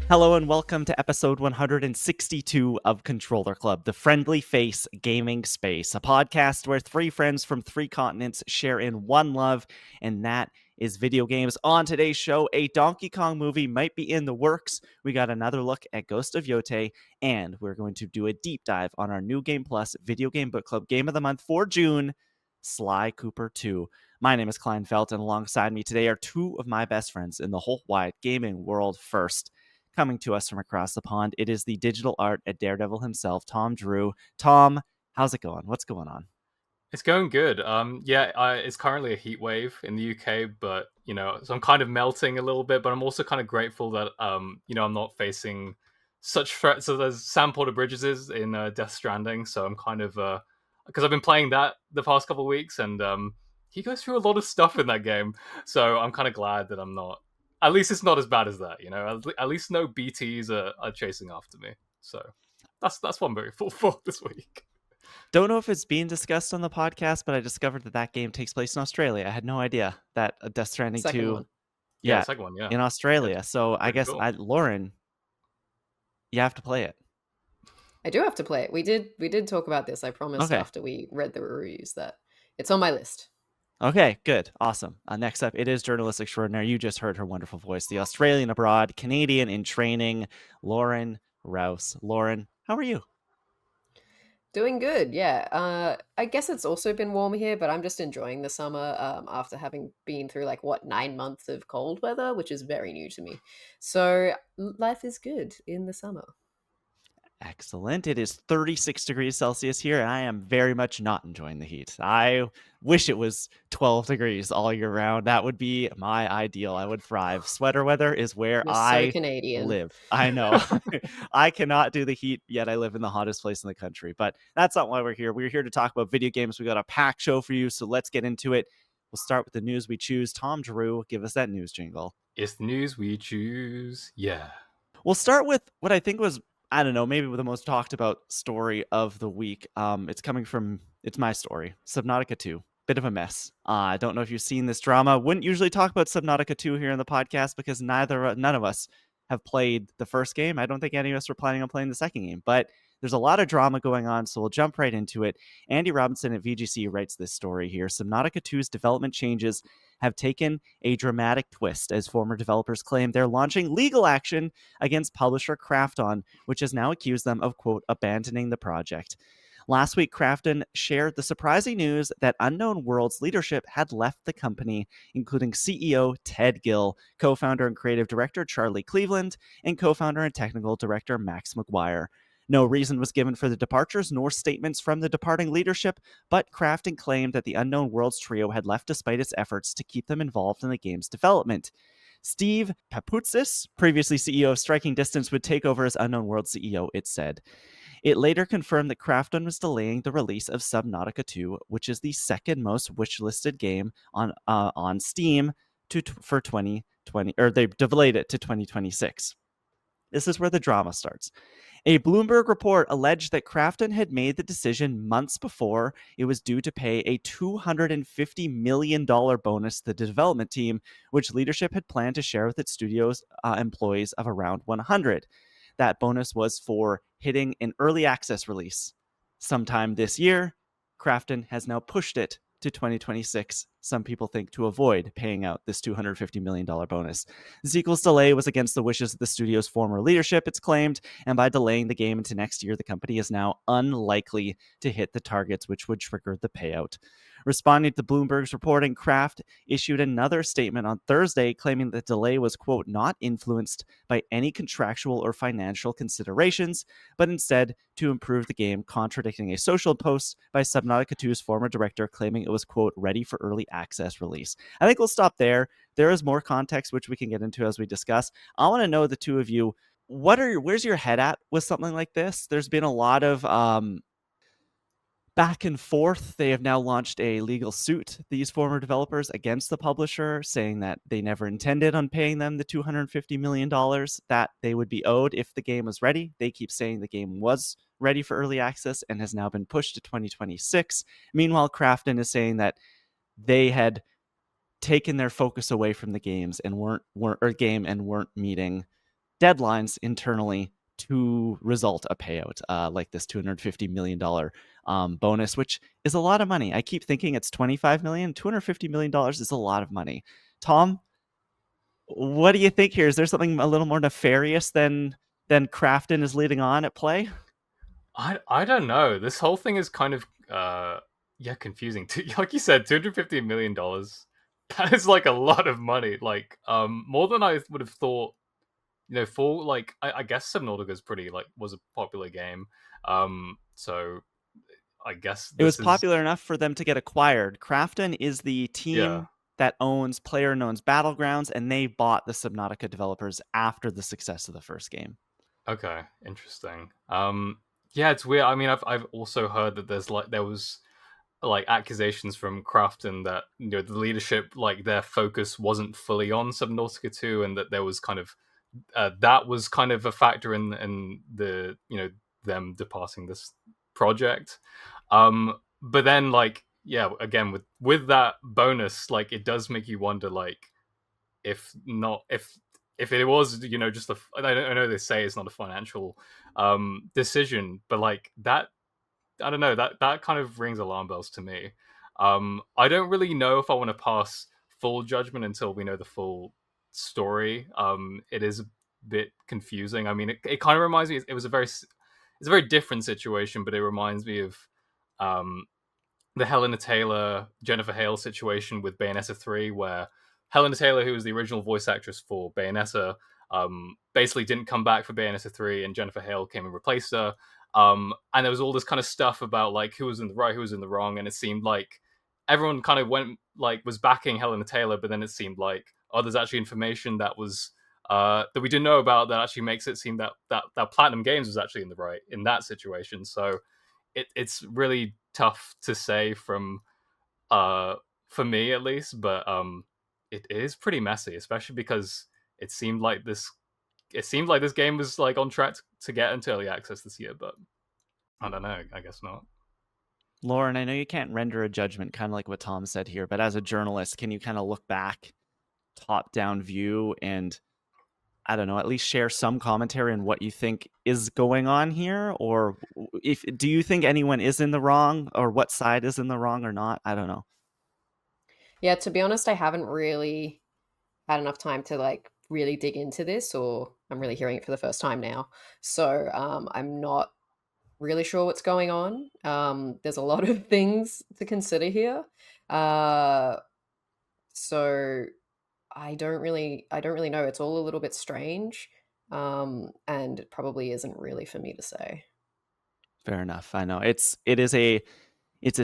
Hello and welcome to episode 162 of Controller Club, the friendly face gaming space, a podcast where three friends from three continents share in one love, and that is video games. On today's show, a Donkey Kong movie might be in the works. We got another look at Ghost of Yotei, and we're going to do a deep dive on our new Game Plus Video Game Book Club Game of the Month for June, Sly Cooper 2. My name is Kleinfeld, and alongside me today are two of my best friends in the whole wide gaming world. First, coming to us from across the pond, it is the digital art at Daredevil himself, Tom Drew. Tom, how's it going? What's going on? It's going good. It's currently a heat wave in the UK, but so I'm kind of melting a little bit. But I'm also kind of grateful that I'm not facing such threats as Sam Porter Bridges is in Death Stranding. So I'm kind of because I've been playing that the past couple of weeks, and he goes through a lot of stuff in that game. So I'm kind of glad that I'm not. At least it's not as bad as that. At least no BTs are chasing after me. So that's what I'm very full for this week. Don't know if it's being discussed on the podcast, but I discovered that game takes place in Australia. I had no idea that Death Stranding Second 2, one. Yeah, yeah, second one. Yeah, in yeah, Australia. So I pretty guess, cool. Lauren, you have to play it. I do have to play it. We did talk about this. I promised Okay. after we read the reviews that it's on my list. Okay, good. Awesome. Next up, it is journalist extraordinaire. You just heard her wonderful voice, the Australian abroad, Canadian in training, Lauren Rouse. Lauren, how are you? Doing good, yeah. I guess it's also been warm here, but I'm just enjoying the summer after having been through 9 months of cold weather, which is very new to me. So life is good in the summer. Excellent. It is 36 degrees Celsius here, and I am very much not enjoying the heat. I wish it was 12 degrees all year round. That would be my ideal. I would thrive. Sweater weather is where You're so I Canadian. live. I know. I cannot do the heat, yet I live in the hottest place in the country. But that's not why we're here. We're here to talk about video games. We got a packed show for you, so let's get into it. We'll start with the news we choose. Tom Drew, give us that news jingle. It's the news we choose. Yeah. We'll start with what I think was, I don't know, maybe the most talked about story of the week. It's my story, Subnautica 2. Bit of a mess. I don't know if you've seen this drama. Wouldn't usually talk about Subnautica 2 here in the podcast because none of us have played the first game. I don't think any of us were planning on playing the second game, but there's a lot of drama going on, so we'll jump right into it. Andy Robinson at VGC writes this story here. Subnautica 2's development changes have taken a dramatic twist as former developers claim they're launching legal action against publisher Krafton, which has now accused them of, quote, abandoning the project. Last week, Krafton shared the surprising news that Unknown Worlds leadership had left the company, including CEO Ted Gill, co-founder and creative director Charlie Cleveland, and co-founder and technical director Max McGuire. No reason was given for the departures nor statements from the departing leadership, but Krafton claimed that the Unknown Worlds trio had left despite its efforts to keep them involved in the game's development. Steve Papoutsis, previously CEO of Striking Distance, would take over as Unknown Worlds CEO, it said. It later confirmed that Krafton was delaying the release of Subnautica 2, which is the second most wishlisted game on Steam for 2020, or they delayed it to 2026. This is where the drama starts. A Bloomberg report alleged that Krafton had made the decision months before it was due to pay a $250 million bonus to the development team, which leadership had planned to share with its studio's employees of around 100. That bonus was for hitting an early access release sometime this year. Krafton has now pushed it to 2026, some people think, to avoid paying out this $250 million bonus. The sequel's delay was against the wishes of the studio's former leadership, it's claimed, and by delaying the game into next year, the company is now unlikely to hit the targets which would trigger the payout. Responding to Bloomberg's reporting, Kraft issued another statement on Thursday claiming the delay was, quote, not influenced by any contractual or financial considerations, but instead to improve the game, contradicting a social post by Subnautica 2's former director claiming it was, quote, ready for early access release. I think we'll stop there. There is more context which we can get into as we discuss. I want to know, the two of you, where's your head at with something like this? There's been a lot of back and forth. They have now launched a legal suit, these former developers, against the publisher, saying that they never intended on paying them the $250 million that they would be owed if the game was ready. They keep saying the game was ready for early access and has now been pushed to 2026. Meanwhile, Krafton is saying that they had taken their focus away from the games and weren't meeting deadlines internally to result a payout like this $250 million bonus, which is a lot of money. I keep thinking it's $25 million. $250 million is a lot of money. Tom, what do you think here? Is there something a little more nefarious than Crafton is leading on at play? I don't know. This whole thing is kind of confusing. Like you said, $250 million. That is like a lot of money. Like more than I would have thought. For like I guess Subnautica is pretty like was a popular game. So I guess It was this is popular enough for them to get acquired. Crafton is the yeah. team that owns PlayerUnknown's Battlegrounds, and they bought the Subnautica developers after the success of the first game. Okay, interesting. Yeah, it's weird. I mean, I've also heard that there was like accusations from Crafton that the leadership like their focus wasn't fully on Subnautica 2, and that there was kind of that was kind of a factor in the them departing this project. But then like yeah, again with that bonus, like it does make you wonder like if not if it was just I know they say it's not a financial decision, but like that I don't know, that kind of rings alarm bells to me. I don't really know if I want to pass full judgment until we know the full story. It is a bit confusing. I mean, it kind of reminds me. It's a very different situation, but it reminds me of um, the Helena Taylor Jennifer Hale situation with Bayonetta 3, where Helena Taylor, who was the original voice actress for Bayonetta, basically didn't come back for Bayonetta 3, and Jennifer Hale came and replaced her. And there was all this kind of stuff about like who was in the right, who was in the wrong, and it seemed like everyone kind of was backing Helena Taylor, but then it seemed like there's actually information that was that we didn't know about that actually makes it seem that Platinum Games was actually in the right in that situation. So it's really tough to say from uh for me at least, but it is pretty messy, especially because it seemed like this game was like on track to get into early access this year, but I don't know, I guess not. Lauren, I know you can't render a judgment, kind of like what Tom said here, but as a journalist, can you kind of look back, top down view, and I don't know, at least share some commentary on what you think is going on here? Or if do you think anyone is in the wrong, or what side is in the wrong or not? I don't know. Yeah, to be honest, I haven't really had enough time to like really dig into this, or I'm really hearing it for the first time now. So I'm not really sure what's going on. There's a lot of things to consider here. Uh, so I don't really know. It's all a little bit strange. And it probably isn't really for me to say. Fair enough. I know it's a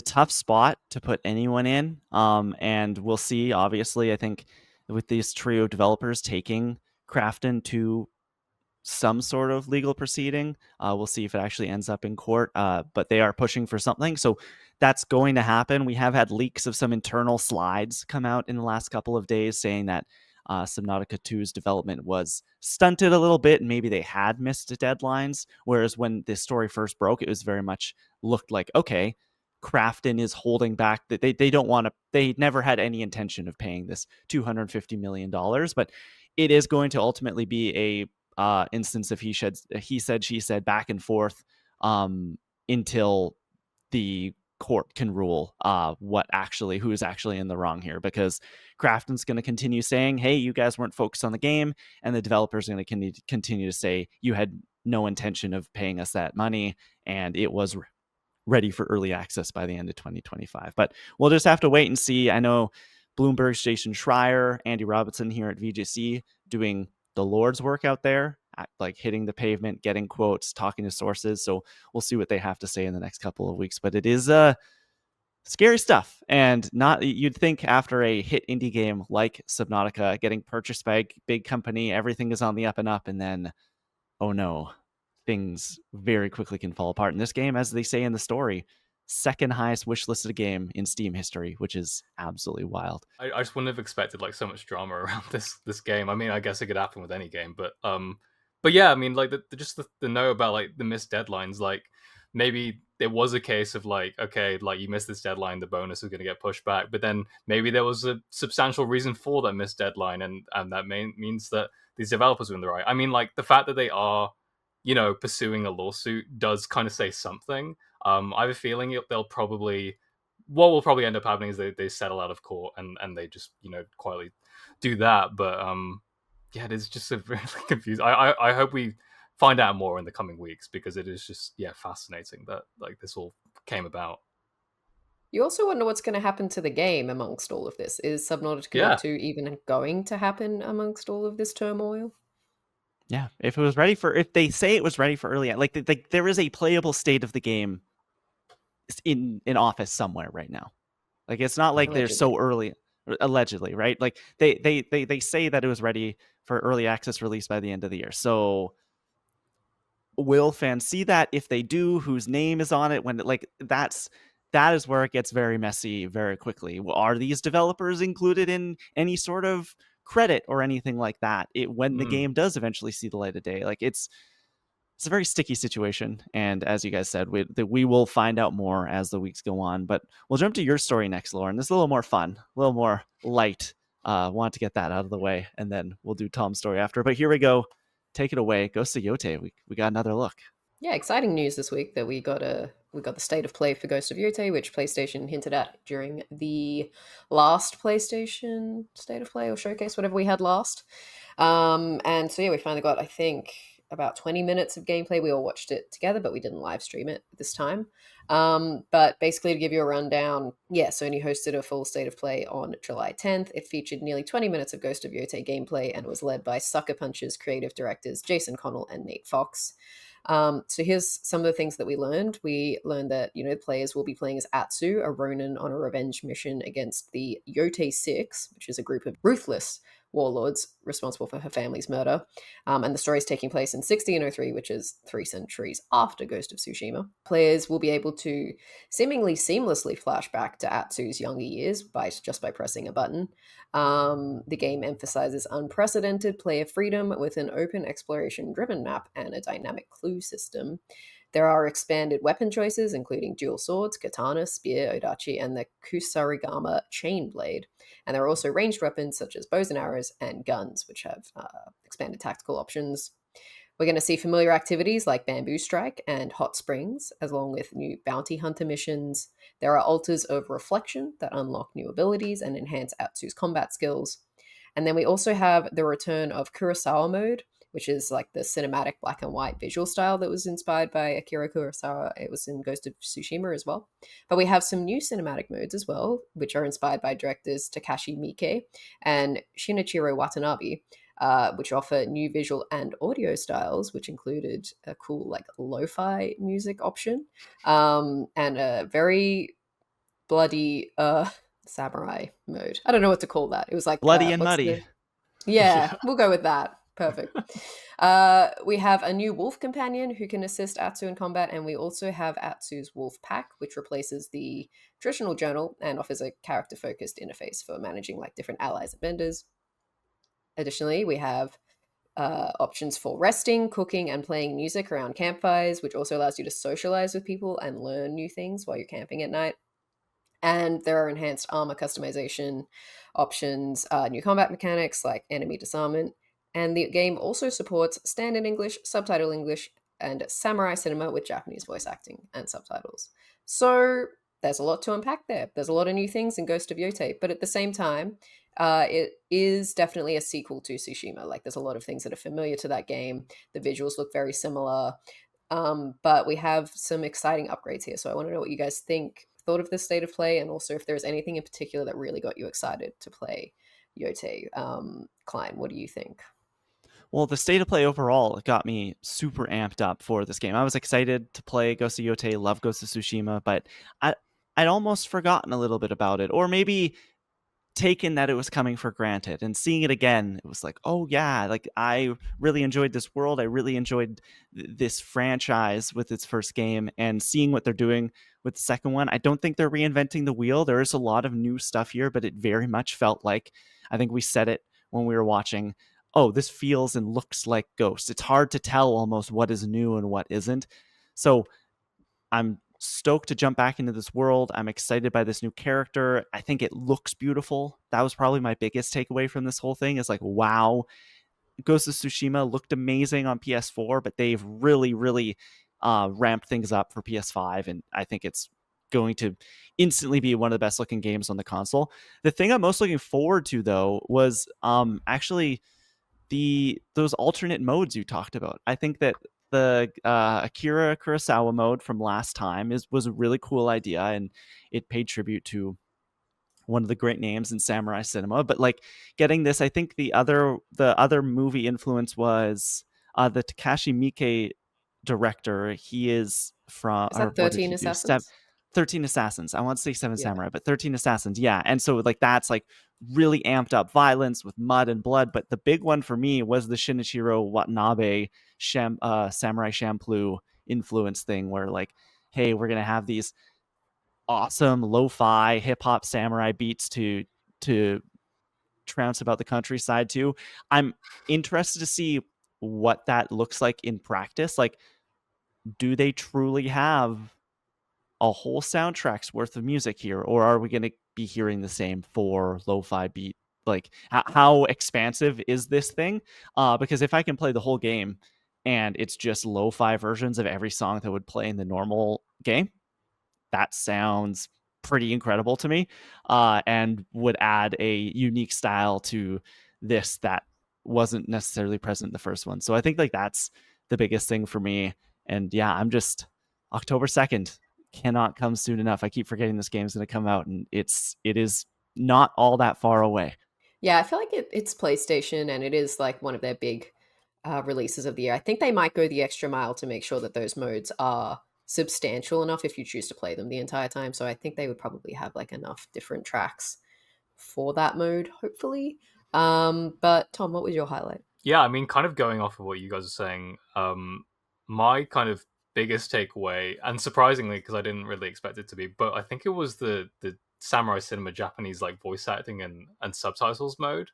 tough spot to put anyone in. And we'll see. Obviously, I think with these trio of developers taking Crafton to some sort of legal proceeding. We'll see if it actually ends up in court, but they are pushing for something. So that's going to happen. We have had leaks of some internal slides come out in the last couple of days saying that Subnautica 2's development was stunted a little bit and maybe they had missed deadlines. Whereas when this story first broke, it was very much looked like, okay, Crafton is holding back that they don't want to, they never had any intention of paying this $250 million, but it is going to ultimately be a instance of he said, she said, back and forth until the court can rule who's actually in the wrong here, because Crafton's going to continue saying, hey, you guys weren't focused on the game, and the developers are going to continue to say you had no intention of paying us that money, and it was ready for early access by the end of 2025. But we'll just have to wait and see. I know Bloomberg's Jason Schreier, Andy Robinson here at VGC doing the Lord's work out there, like hitting the pavement, getting quotes, talking to sources. So we'll see what they have to say in the next couple of weeks. But it is scary stuff. And not, you'd think after a hit indie game like Subnautica getting purchased by a big company, everything is on the up and up. And then, oh no, things very quickly can fall apart. In this game, as they say in the story, second highest wishlisted game in Steam history, which is absolutely wild. I just wouldn't have expected like so much drama around this game. I mean, I guess it could happen with any game, but yeah, I mean, like the know about like the missed deadlines, like maybe there was a case of like, okay, like you missed this deadline, the bonus is going to get pushed back, but then maybe there was a substantial reason for that missed deadline, and that means that these developers are in the right. I mean, like the fact that they are, pursuing a lawsuit does kind of say something. I have a feeling they'll probably, what will probably end up happening is they settle out of court, and they just quietly do that. But yeah, it is just a really confused. I hope we find out more in the coming weeks, because it is just fascinating that like this all came about. You also wonder what's going to happen to the game amongst all of this. Is Subnautica Yeah. 2 even going to happen amongst all of this turmoil? Yeah, if they say it was ready for early, like there is a playable state of the game in office somewhere right now. Like it's not like they're so early, allegedly, right? Like they say that it was ready for early access release by the end of the year. So will fans see that? If they do, whose name is on it? When that is where it gets very messy very quickly. Are these developers included in any sort of credit or anything like that when the game does eventually see the light of day? Like it's a very sticky situation, and as you guys said, we will find out more as the weeks go on. But we'll jump to your story next, Lauren. This is a little more fun, a little more light. Want to get that out of the way, and then we'll do Tom's story after. But here we go. Take it away. Ghost of Yotei. We got another look. Yeah, exciting news this week that we got the state of play for Ghost of Yotei, which PlayStation hinted at during the last PlayStation state of play or showcase, whatever we had last. And so yeah, we finally got, I think, about 20 minutes of gameplay. We all watched it together, but we didn't live stream it this time. But basically, to give you a rundown, yeah, Sony hosted a full state of play on July 10th. It featured nearly 20 minutes of Ghost of Yotei gameplay and was led by Sucker Punch's creative directors Jason Connell and Nate Fox. So here's some of the things that we learned. We learned that, the players will be playing as Atsu, a Ronin on a revenge mission against the Yotei Six, which is a group of ruthless warlords responsible for her family's murder. And the story is taking place in 1603, which is 3 centuries after Ghost of Tsushima. Players will be able to seemingly seamlessly flash back to Atsu's younger years just by pressing a button. The game emphasizes unprecedented player freedom with an open exploration-driven map and a dynamic clue system. There are expanded weapon choices, including dual swords, katana, spear, odachi, and the kusarigama chain blade. And there are also ranged weapons such as bows and arrows and guns, which have expanded tactical options. We're going to see familiar activities like Bamboo Strike and Hot Springs, along with new bounty hunter missions. There are altars of reflection that unlock new abilities and enhance Atsu's combat skills. And then we also have the return of Kurosawa mode, which is like the cinematic black and white visual style that was inspired by Akira Kurosawa. It was in Ghost of Tsushima as well. But we have some new cinematic modes as well, which are inspired by directors Takashi Miike and Shinichiro Watanabe, which offer new visual and audio styles, which included a cool like lo-fi music option, and a very bloody samurai mode. I don't know what to call that. It was like bloody and muddy. Yeah, we'll go with that. Perfect. We have a new wolf companion who can assist Atsu in combat, and we also have Atsu's wolf pack, which replaces the traditional journal and offers a character-focused interface for managing like different allies and vendors. Additionally, we have options for resting, cooking, and playing music around campfires, which also allows you to socialize with people and learn new things while you're camping at night. And there are enhanced armor customization options, new combat mechanics like enemy disarmament. And the game also supports standard English, subtitle English, and samurai cinema with Japanese voice acting and subtitles. So there's a lot to unpack there. There's a lot of new things in Ghost of Yotei, but at the same time, it is definitely a sequel to Tsushima. Like there's a lot of things that are familiar to that game. The visuals look very similar, but we have some exciting upgrades here. So I want to know what you guys thought of this state of play, and also if there's anything in particular that really got you excited to play Yotei. Klein, what do you think? Well, the state of play overall got me super amped up for this game. I was excited to play Ghost of Yotei, love Ghost of Tsushima, but I'd almost forgotten a little bit about it, or maybe taken that it was coming for granted. And seeing it again, it was like, oh yeah, like I really enjoyed this world. I really enjoyed this franchise with its first game, and seeing what they're doing with the second one. I don't think they're reinventing the wheel. There is a lot of new stuff here, but it very much felt like, I think we said it when we were watching, oh, this feels and looks like Ghost. It's hard to tell almost what is new and what isn't. So I'm stoked to jump back into this world. I'm excited by this new character. I think it looks beautiful. That was probably my biggest takeaway from this whole thing is like, wow, Ghost of Tsushima looked amazing on PS4, but they've really, really ramped things up for PS5, and I think it's going to instantly be one of the best looking games on the console. The thing I'm most looking forward to, though, was actually those alternate modes you talked about. I think that the Akira Kurosawa mode from last time was a really cool idea, and it paid tribute to one of the great names in samurai cinema. But like getting this, I think the other movie influence was the Takashi Miike director. He is from, Is or that what did 13 he do? Assassins? 13 Assassins. I want to say Seven Yeah. Samurai, but 13 Assassins. Yeah. And so like that's like really amped up violence with mud and blood. But the big one for me was the Shinichiro Watanabe Samurai Champloo influence thing, where like, hey, we're gonna have these awesome lo-fi hip-hop samurai beats to trounce about the countryside too. I'm interested to see what that looks like in practice. Like, do they truly have a whole soundtrack's worth of music here, or are we going to be hearing the same four lo-fi beat? Like, how expansive is this thing? Because if I can play the whole game and it's just lo-fi versions of every song that would play in the normal game, that sounds pretty incredible to me, and would add a unique style to this that wasn't necessarily present in the first one. So I think like that's the biggest thing for me. And yeah, I'm just October 2nd cannot come soon enough. I keep forgetting this game's going to come out, and it is not all that far away. Yeah, I feel like it's PlayStation and it is like one of their big releases of the year. I think they might go the extra mile to make sure that those modes are substantial enough if you choose to play them the entire time. So I think they would probably have like enough different tracks for that mode, hopefully. But Tom, what was your highlight? Yeah, I mean, kind of going off of what you guys are saying, my kind of biggest takeaway, and surprisingly, because I didn't really expect it to be, but I think it was the Samurai Cinema Japanese like voice acting and subtitles mode.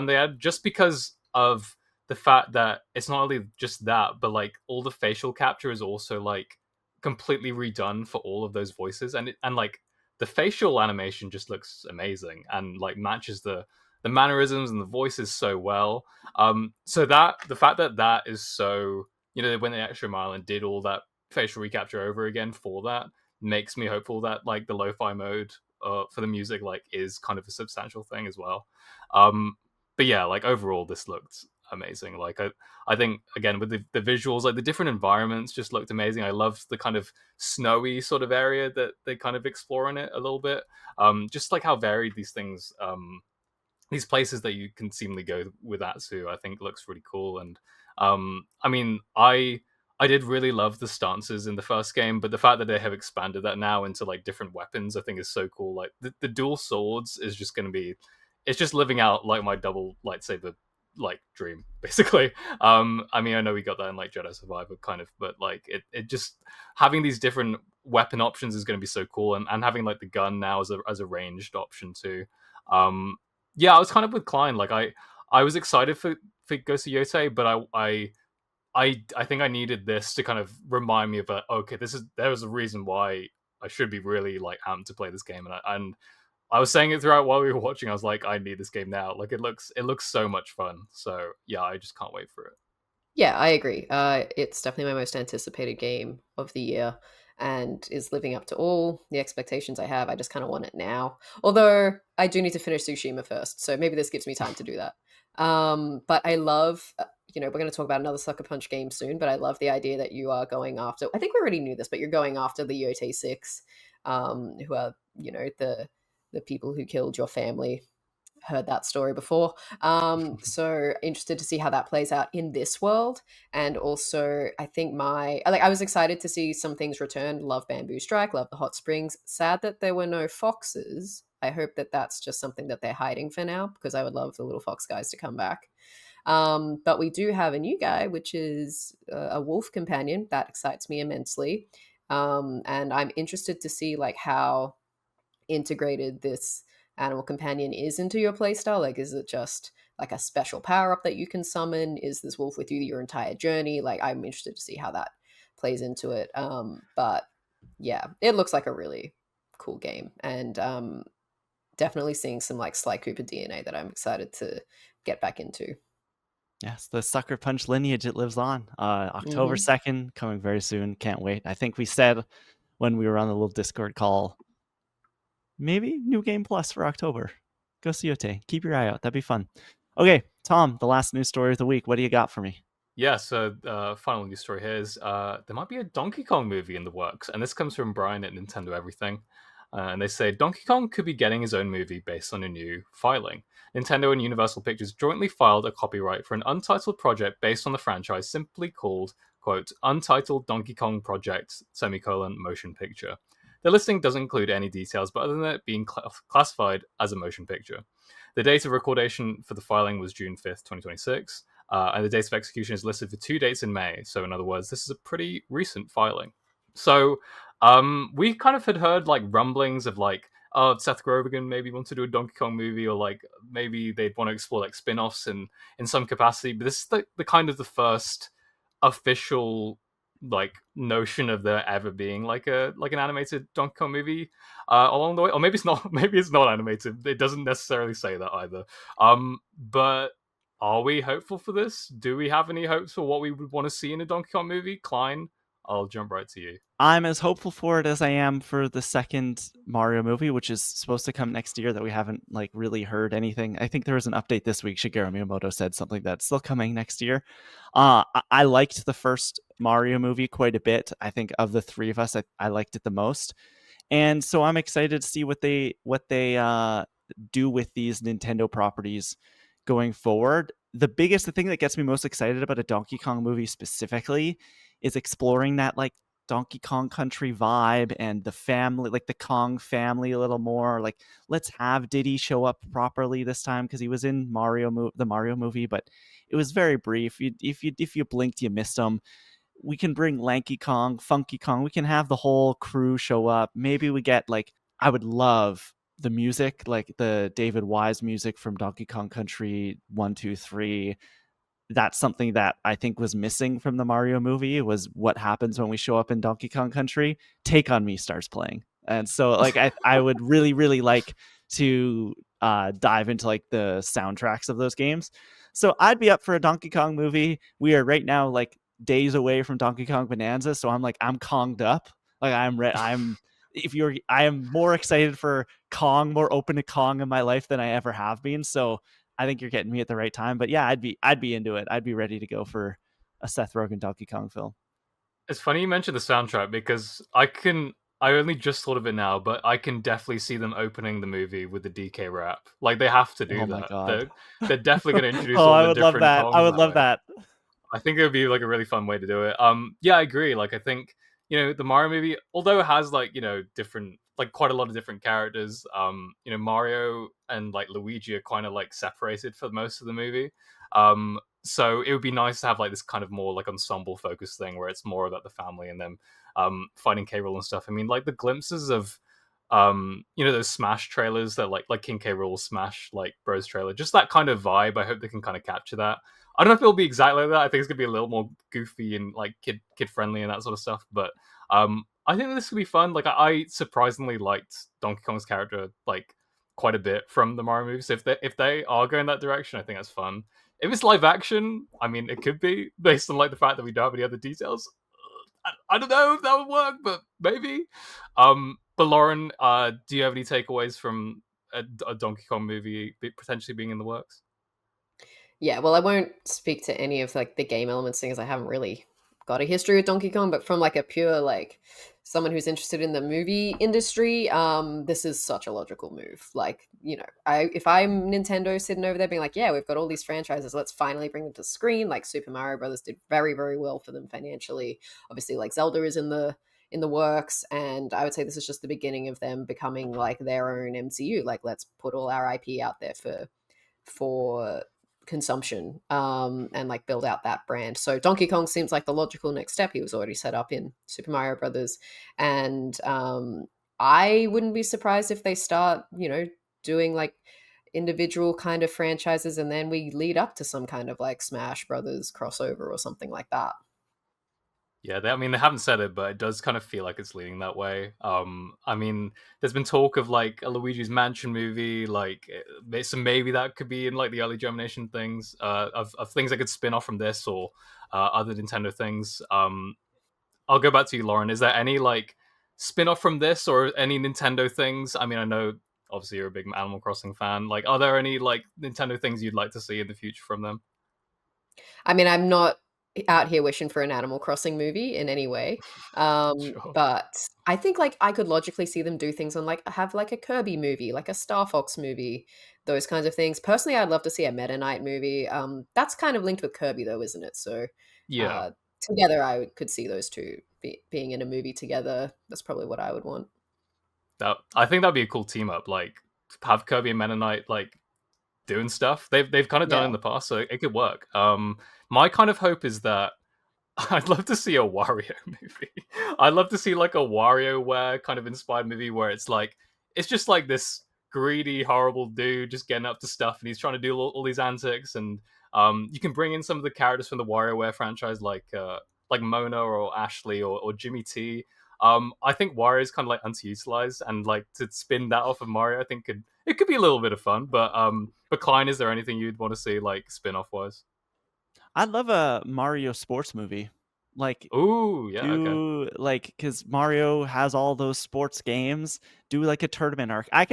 They had, just because of the fact that it's not only just that, but like all the facial capture is also like completely redone for all of those voices, and like the facial animation just looks amazing and like matches the mannerisms and the voices so well. So that the fact that that is so, they went the extra mile and did all that facial recapture over again for that makes me hopeful that like the lo-fi mode for the music like is kind of a substantial thing as well. But yeah, like overall this looked amazing. Like I think again with the visuals, like the different environments just looked amazing. I loved the kind of snowy sort of area that they kind of explore in it a little bit. Just like how varied these places that you can seemingly go with Atsu, I think looks really cool. And I mean, I did really love the stances in the first game, but the fact that they have expanded that now into like different weapons, I think is so cool. Like the dual swords is just going to be, it's just living out like my double lightsaber like dream basically. I mean, I know we got that in like Jedi Survivor kind of, but like it just having these different weapon options is going to be so cool, and having like the gun now as a ranged option too. um yeah, I was kind of with Klein. Like I was excited for Ghost of Yotei, but I think I needed this to kind of remind me of okay, there was a reason why I should be really like amped to play this game, and I was saying it throughout while we were watching. I was like, I need this game now. Like it looks so much fun. So yeah, I just can't wait for it. Yeah, I agree. It's definitely my most anticipated game of the year and is living up to all the expectations I have. I just kind of want it now. Although I do need to finish Tsushima first, so maybe this gives me time to do that. But I love, we're going to talk about another Sucker Punch game soon, but I love the idea that you are going after, I think we already knew this, but you're going after the Yotei 6, who are, the people who killed your family. Heard that story before. So interested to see how that plays out in this world. And also, I think I was excited to see some things return. Love Bamboo Strike, love the hot springs. Sad that there were no foxes. I hope that that's just something that they're hiding for now, because I would love the little fox guys to come back. But we do have a new guy, which is a wolf companion. That excites me immensely. And I'm interested to see like how integrated this animal companion is into your playstyle. Like, is it just like a special power up that you can summon? Is this wolf with you your entire journey? Like, I'm interested to see how that plays into it. But Yeah, it looks like a really cool game, and definitely seeing some like Sly Cooper DNA that I'm excited to get back into. Yes, the Sucker Punch lineage, it lives on. October Hmm. 2nd, coming very soon. Can't wait. I think we said when we were on the little Discord call, maybe New Game Plus for October. Go see Yotei. Keep your eye out. That'd be fun. Okay, Tom, the last news story of the week. What do you got for me? Yeah, so final news story here is there might be a Donkey Kong movie in the works, and this comes from Brian at Nintendo Everything. And they say Donkey Kong could be getting his own movie based on a new filing. Nintendo and Universal Pictures jointly filed a copyright for an untitled project based on the franchise, simply called, quote, Untitled Donkey Kong Project, semicolon, motion picture. The listing doesn't include any details, but other than it being classified as a motion picture. The date of recordation for the filing was June 5th, 2026. And the date of execution is listed for 2 dates in May. So, in other words, this is a pretty recent filing. So, we kind of had heard like rumblings of like, oh, Seth Rogen maybe want to do a Donkey Kong movie, or like maybe they'd want to explore like spin-offs in some capacity. But this is the kind of the first official like notion of there ever being like an animated Donkey Kong movie along the way. Or maybe it's not. Maybe it's not animated. It doesn't necessarily say that either. But are we hopeful for this? Do we have any hopes for what we would want to see in a Donkey Kong movie? Klein, I'll jump right to you. I'm as hopeful for it as I am for the second Mario movie, which is supposed to come next year that we haven't like really heard anything. I think there was an update this week. Shigeru Miyamoto said something that's still coming next year. I liked the first Mario movie quite a bit. I think of the three of us, I liked it the most. And so I'm excited to see what they do with these Nintendo properties going forward. The thing that gets me most excited about a Donkey Kong movie specifically is exploring that like Donkey Kong Country vibe and the family, like the Kong family a little more. Like, let's have Diddy show up properly this time because he was in the Mario movie, but it was very brief. If you blinked, you missed him. We can bring Lanky Kong, Funky Kong. We can have the whole crew show up. Maybe we get like, I would love the music, like the David Wise music from Donkey Kong Country 1, 2, 3. That's something that I think was missing from the Mario movie was what happens when we show up in Donkey Kong Country. Take on Me starts playing. And so like I would really, really like to dive into like the soundtracks of those games. So I'd be up for a Donkey Kong movie. We are right now like days away from Donkey Kong Bonanza, so I'm Konged up. Like I am more excited for Kong, more open to Kong in my life than I ever have been. So I think you're getting me at the right time. But yeah, I'd be into it. I'd be ready to go for a Seth Rogen Donkey Kong film. It's funny you mentioned the soundtrack because I only just thought of it now, but I can definitely see them opening the movie with the DK rap. Like they have to do Oh my that. god. They're definitely going to introduce Oh, all I the would love different that. I Kongs would that love way. that. I think it would be like a really fun way to do it. Yeah, I agree. Like, I think the Mario movie, although it has like different, like quite a lot of different characters. Mario and like Luigi are kind of like separated for most of the movie. So it would be nice to have like this kind of more like ensemble focused thing where it's more about the family and them fighting K. Rool and stuff. I mean, like the glimpses of those Smash trailers that like King K. Rool Smash like Bros trailer, just that kind of vibe. I hope they can kind of capture that. I don't know if it'll be exactly like that. I think it's gonna be a little more goofy and like kid friendly and that sort of stuff. But I think this could be fun. Like I surprisingly liked Donkey Kong's character like quite a bit from the Mario movies. So if they are going that direction, I think that's fun. If it's live action, I mean, it could be based on like the fact that we don't have any other details. I don't know if that would work, but maybe. But Lauren, do you have any takeaways from a Donkey Kong movie potentially being in the works? Yeah, well, I won't speak to any of like the game elements things. I haven't really got a history with Donkey Kong, but from like a pure like someone who's interested in the movie industry, this is such a logical move. Like, I if I'm Nintendo sitting over there being like, yeah, we've got all these franchises, let's finally bring them to screen. Like Super Mario Brothers did very, very well for them financially. Obviously, like Zelda is in the works, and I would say this is just the beginning of them becoming like their own MCU. Like, let's put all our IP out there for consumption, and like build out that brand. So Donkey Kong seems like the logical next step. He was already set up in Super Mario Brothers, and I wouldn't be surprised if they start, doing like individual kind of franchises, and then we lead up to some kind of like Smash Brothers crossover or something like that. Yeah, I mean, they haven't said it, but it does kind of feel like it's leaning that way. I mean, there's been talk of like a Luigi's Mansion movie, like so maybe that could be in like the early Germination things, of things that could spin off from this or other Nintendo things. I'll go back to you, Lauren. Is there any like spin off from this or any Nintendo things? I mean, I know obviously you're a big Animal Crossing fan. Like, are there any like Nintendo things you'd like to see in the future from them? I mean, I'm not out here wishing for an Animal Crossing movie in any way. Sure. But I think like I could logically see them do things on like have like a Kirby movie, like a Star Fox movie, those kinds of things. Personally, I'd love to see a Meta Knight movie. That's kind of linked with Kirby though, isn't it? So Yeah. uh, together, could see those two being in a movie together. That's probably what I would want. That I think that'd be a cool team up. Like have Kirby and Mennonite like doing stuff. They've kind of done it Yeah. in the past, so it could work. My kind of hope is that I'd love to see a Wario movie. I'd love to see like a WarioWare kind of inspired movie where it's just like this greedy, horrible dude just getting up to stuff, and he's trying to do all these antics. And you can bring in some of the characters from the WarioWare franchise, like Mona or Ashley or Jimmy T. I think Wario is kind of like underutilized, and like to spin that off of Mario, I think it could be a little bit of fun. But Klein, is there anything you'd want to see like spin off wise? I'd love a Mario sports movie. Like Ooh, yeah, okay. do like because Mario has all those sports games. Do like a tournament arc. I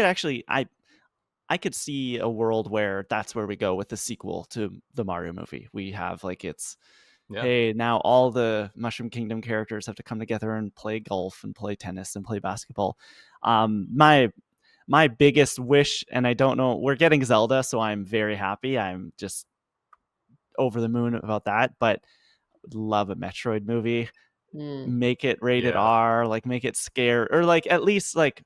could see a world where that's where we go with the sequel to the Mario movie. We have like it's Yeah. hey, now all the Mushroom Kingdom characters have to come together and play golf and play tennis and play basketball. My biggest wish, and I don't know, we're getting Zelda, so I'm very happy. I'm just over the moon about that, but would love a Metroid movie. Mm, Make it rated Yeah. R, like make it scare or like at least like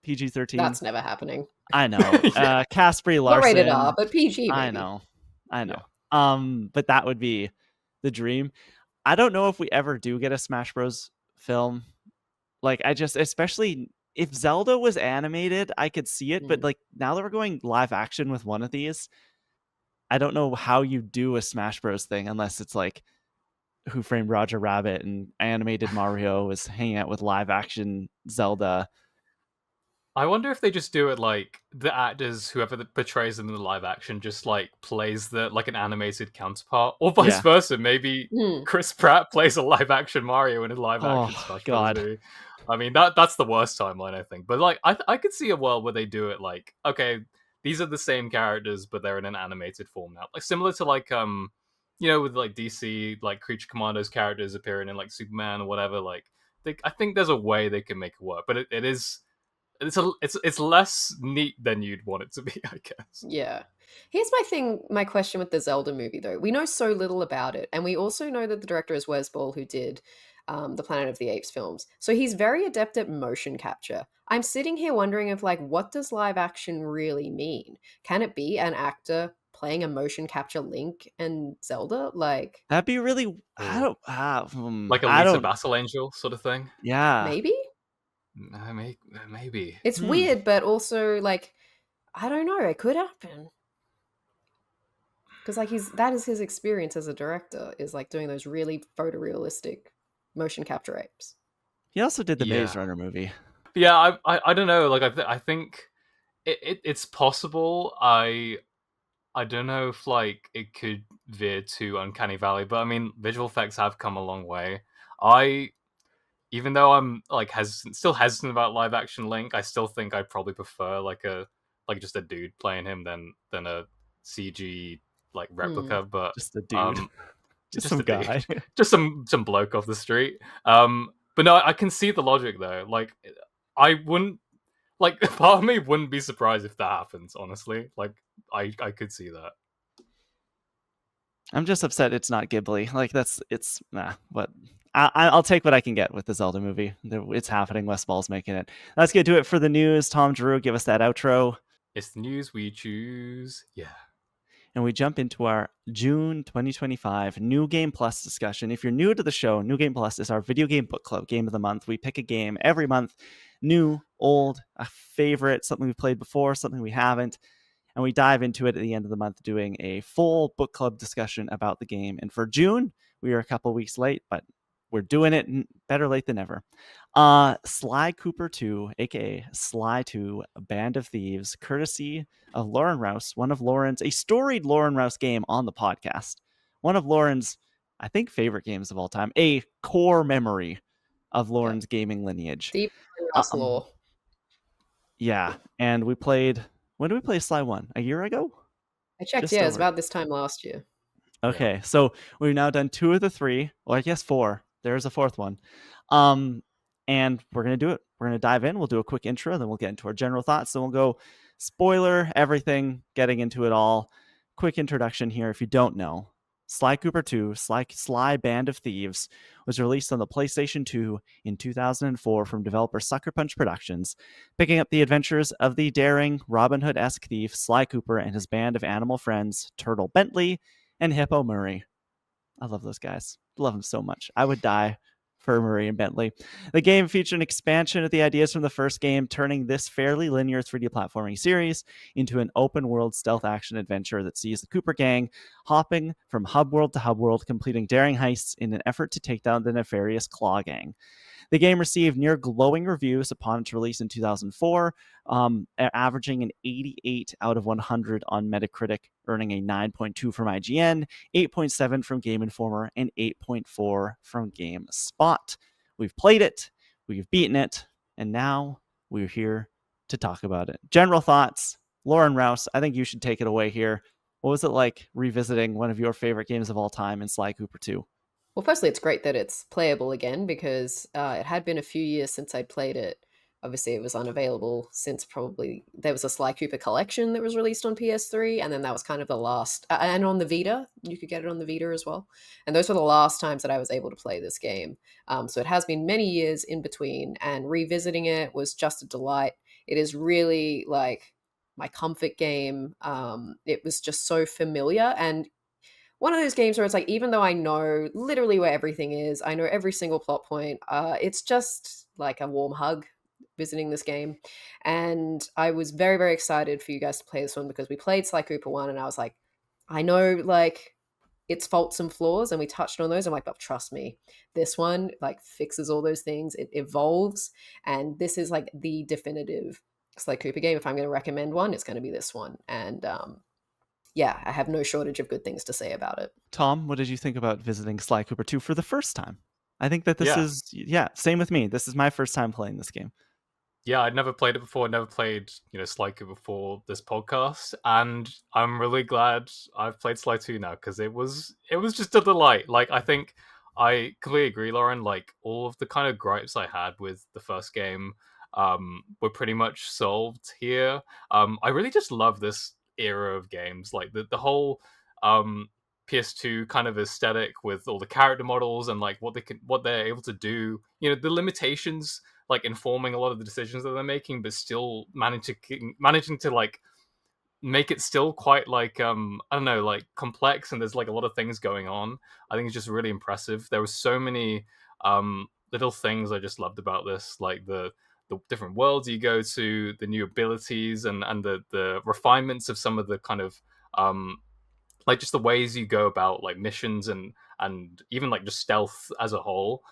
PG-13. that's never happening. I know. Yeah. Cast Brie Not rated Larson. R, but PG I maybe. know. I Yeah. know. But that would be the dream. I don't know if we ever do get a Smash Bros film. Like I just especially if Zelda was animated, I could see it, but Mm. like now that we're going live action with one of these, I don't know how you do a Smash Bros thing unless it's like Who Framed Roger Rabbit and animated Mario was hanging out with live action Zelda. I wonder if they just do it like the actors, whoever portrays them in the live action, just like plays the like an animated counterpart, or vice Yeah. versa. Maybe Mm. Chris Pratt plays a live action Mario in a live action Oh Smash Bros. God. Movie. I mean that's the worst timeline, I think. But like I could see a world where they do it like, okay, these are the same characters, but they're in an animated form now, like similar to like with like DC like Creature Commandos characters appearing in like Superman or whatever. Like I think there's a way they can make it work, but it is it's less neat than you'd want it to be, I guess. Yeah. Here's my question with the Zelda movie, though. We know so little about it, and we also know that the director is Wes Ball, who did the Planet of the Apes films. So he's very adept at motion capture. I'm sitting here wondering if, like, what does live action really mean? Can it be an actor playing a motion capture Link and Zelda? Like, That'd be really Or like a I Lisa don't Battle Angel sort of thing. yeah. maybe? Maybe. It's Hmm. weird, but also, like, I don't know. It could happen. Because like that is his experience as a director is like doing those really photorealistic motion capture apes. He also did the Maze Yeah. Runner movie. Yeah, I don't know. Like I think it's possible. I don't know if like it could veer to Uncanny Valley, but I mean, visual effects have come a long way. I Even though I'm like still hesitant about live action Link, I still think I'd probably prefer like just a dude playing him than a CG like Hmm. replica. But Just a dude. um, Just just some a dude, guy. just some bloke off the street. But no, I can see the logic though. Like, I wouldn't like part of me wouldn't be surprised if that happens. Honestly, like I could see that. I'm just upset it's not Ghibli. Like it's what I'll take what I can get with the Zelda movie. It's happening. Wes Ball's making it. Let's get to it for the news. Tom Drew, give us that outro. It's the news we choose. Yeah. And we jump into our June 2025 New Game Plus discussion. If you're new to the show, New Game Plus is our video game book club game of the month. We pick a game every month, new, old, a favorite, something we've played before, something we haven't, and we dive into it at the end of the month doing a full book club discussion about the game. And for June, we are a couple weeks late, but we're doing it. Better late than never. Sly Cooper 2, aka Sly 2, Band of Thieves, courtesy of Lauren Rouse, a storied Lauren Rouse game on the podcast. One of Lauren's, I think, favorite games of all time. A core memory of Lauren's gaming lineage. Deep Rouse lore. Yeah, and we played. When did we play Sly 1? A year ago? I checked, Just yeah, it was over. about this time last year. Okay, so we've now done 2 of the 3. Well, I guess 4. There's a 4th one. And we're going to do it. We're going to dive in. We'll do a quick intro, then we'll get into our general thoughts. Then we'll go spoiler everything, getting into it all. Quick introduction here. If you don't know, Sly Cooper 2, Sly Band of Thieves, was released on the PlayStation 2 in 2004 from developer Sucker Punch Productions, picking up the adventures of the daring Robin Hood-esque thief Sly Cooper and his band of animal friends, Turtle Bentley and Hippo Murray. I love those guys. Love them so much. I would die for Murray and Bentley. The game featured an expansion of the ideas from the first game, turning this fairly linear 3D platforming series into an open-world stealth action adventure that sees the Cooper gang hopping from hub world to hub world, completing daring heists in an effort to take down the nefarious Claw Gang. The game received near glowing reviews upon its release in 2004, averaging an 88 out of 100 on Metacritic, earning a 9.2 from IGN, 8.7 from Game Informer, and 8.4 from GameSpot. We've played it, we've beaten it, and now we're here to talk about it. General thoughts, Lauren Rouse, I think you should take it away here. What was it like revisiting one of your favorite games of all time in Sly Cooper 2? Well, firstly, it's great that it's playable again because it had been a few years since I'd played it. Obviously, it was unavailable since probably there was a Sly Cooper collection that was released on PS3, and then that was kind of the last. And on the Vita, you could get it on the Vita as well. And those were the last times that I was able to play this game. So it has been many years in between, and revisiting it was just a delight. It is really like my comfort game. It was just so familiar, and one of those games where it's like, even though I know literally where everything is, I know every single plot point, it's just like a warm hug visiting this game. And I was very, very excited for you guys to play this one because we played Sly Cooper 1 and I was like, I know like its faults and flaws, and we touched on those. I'm like, but trust me, this one like fixes all those things. It evolves, and this is like the definitive Sly Cooper game. If I'm going to recommend one, it's going to be this one. And yeah, I have no shortage of good things to say about it. Tom, what did you think about visiting Sly Cooper 2 for the first time? I think that this is, same with me. This is my first time playing this game. Yeah, I'd never played it before. Never played, Sly Cooper before this podcast, and I'm really glad I've played Sly 2 now because it was just a delight. Like, I think I completely agree, Lauren. Like, all of the kind of gripes I had with the first game, were pretty much solved here. I really just love this era of games, like the whole PS2 kind of aesthetic with all the character models and like what they're able to do. The limitations like informing a lot of the decisions that they're making, but still managing to like make it still quite like I don't know, like complex, and there's like a lot of things going on. I think it's just really impressive. There was so many little things I just loved about this, like the different worlds you go to, the new abilities, and the refinements of some of the kind of like just the ways you go about like missions and even like just stealth as a whole.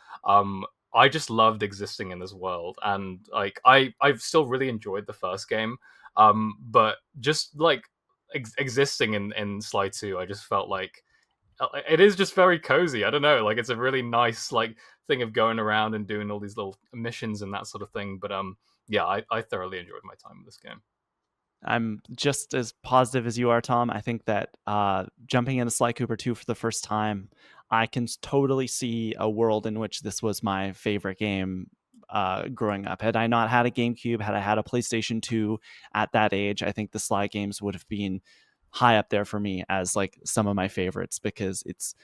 I just loved existing in this world, and like I've still really enjoyed the first game, but just like existing in Sly 2, I just felt like it is just very cozy. I don't know, like it's a really nice like thing of going around and doing all these little missions and that sort of thing. But yeah, I thoroughly enjoyed my time with this game. I'm just as positive as you are, Tom. I think that jumping into Sly Cooper 2 for the first time, I can totally see a world in which this was my favorite game growing up. Had I not had a GameCube, had I had a PlayStation 2 at that age, I think the Sly games would have been high up there for me as like some of my favorites, because it's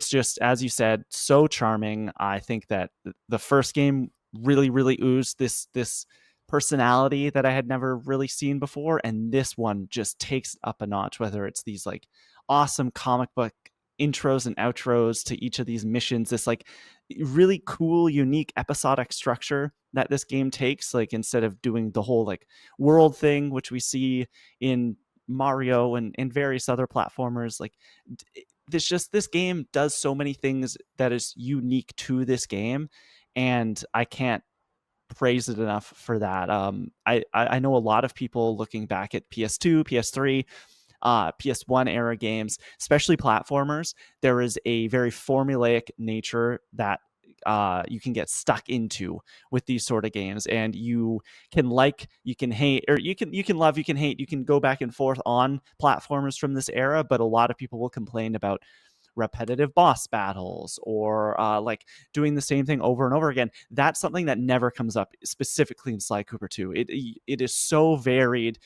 just, as you said, so charming. I think that the first game really oozed this personality that I had never really seen before, and this one just takes it up a notch, whether it's these like awesome comic book intros and outros to each of these missions, this like really cool unique episodic structure that this game takes, like instead of doing the whole like world thing which we see in Mario and various other platformers. Like this game does so many things that is unique to this game, and I can't praise it enough for that. I know a lot of people looking back at PS2, PS3, PS1 era games, especially platformers. There is a very formulaic nature that you can get stuck into with these sort of games, and you can you can hate, or you can love, you can hate, you can go back and forth on platformers from this era. But a lot of people will complain about repetitive boss battles, or like doing the same thing over and over again. That's something that never comes up specifically in Sly Cooper 2. It is so varied.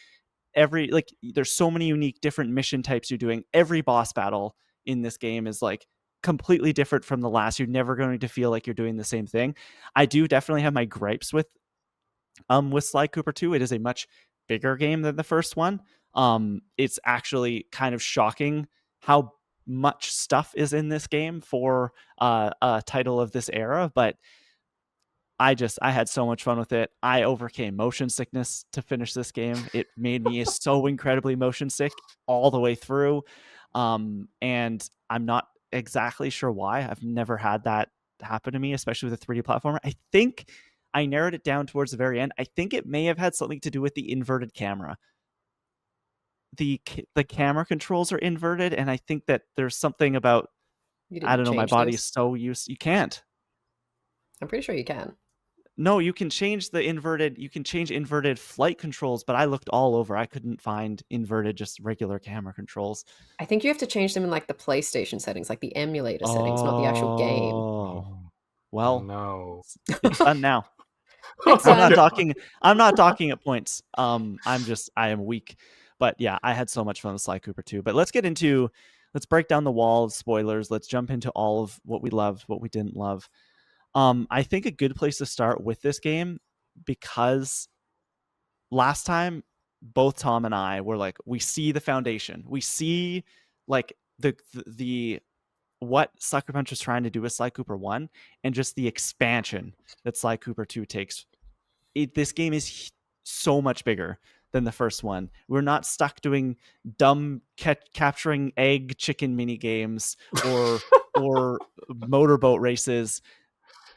There's so many unique different mission types you're doing. Every boss battle in this game is like completely different from the last. You're never going to feel like you're doing the same thing. I do definitely have my gripes with Sly Cooper 2. It is a much bigger game than the first one. It's actually kind of shocking how much stuff is in this game for a title of this era, but I had so much fun with it. I overcame motion sickness to finish this game. It made me so incredibly motion sick all the way through. And I'm not exactly sure why. I've never had that happen to me, especially with a 3D platformer. I think I narrowed it down towards the very end. I think it may have had something to do with the inverted camera. The camera controls are inverted, and I think that there's something about, You I didn't don't know, my change body is those? so used. You can't. I'm pretty sure you can. No, you can change inverted flight controls, but I looked all over. I couldn't find inverted, just regular camera controls. I think you have to change them in like the PlayStation settings, like the emulator settings, not the actual game. Oh, Oh, oh well, no. it's done now. Next I'm not time. talking. I'm not talking at points. I am weak. But yeah, I had so much fun with Sly Cooper 2. But let's break down the wall of spoilers. Let's jump into all of what we loved, what we didn't love. I think a good place to start with this game, because last time both Tom and I were like, we see the foundation, we see like the what Sucker Punch was trying to do with Sly Cooper 1, and just the expansion that Sly Cooper 2 takes. This game is so much bigger than the first one. We're not stuck doing dumb capturing egg chicken mini games or motorboat races.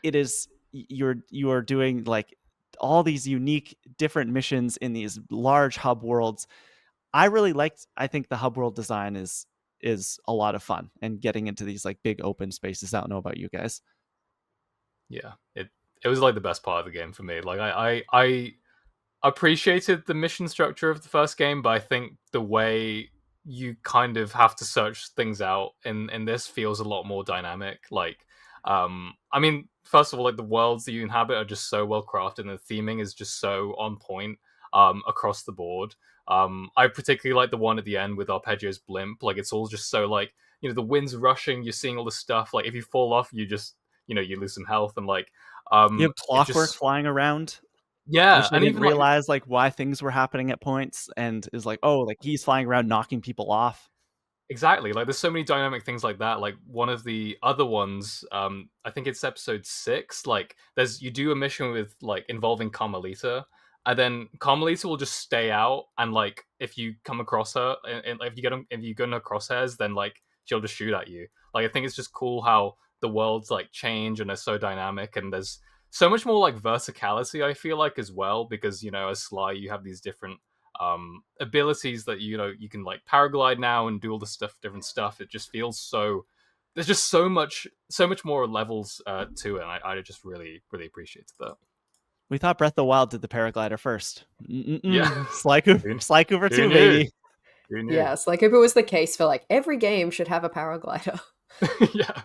It is, you are doing like all these unique different missions in these large hub worlds. I think the hub world design is a lot of fun, and getting into these like big open spaces. I don't know about you guys. Yeah, it was like the best part of the game for me. Like I appreciated the mission structure of the first game, but I think the way you kind of have to search things out in this feels a lot more dynamic. Like, I mean, first of all, like the worlds that you inhabit are just so well crafted, and the theming is just so on point across the board. I particularly like the one at the end with Arpeggio's blimp. Like, it's all just so like, the wind's rushing, you're seeing all this stuff. Like, if you fall off, you just you lose some health, and like You have it Clockwork just flying around, yeah, which I and didn't even like realize like why things were happening at points, and is like, oh, like he's flying around knocking people off. exactly, like there's so many dynamic things like that. Like one of the other ones, I think it's episode 6. Like you do a mission with like involving Carmelita, and then Carmelita will just stay out, and like if you come across her, and if you go in her crosshairs, then like she'll just shoot at you. Like I think it's just cool how the worlds like change and they're so dynamic, and there's so much more like verticality, I feel like, as well, because as Sly you have these different abilities that you can like paraglide now and do all this different stuff. It just feels so, there's just so much more levels to it, and I just really appreciated that. We thought Breath of the Wild did the paraglider first. Yeah. who, Sly Cooper who 2, knew baby. who knew Yes, like if it was the case for like every game should have a paraglider. Yeah,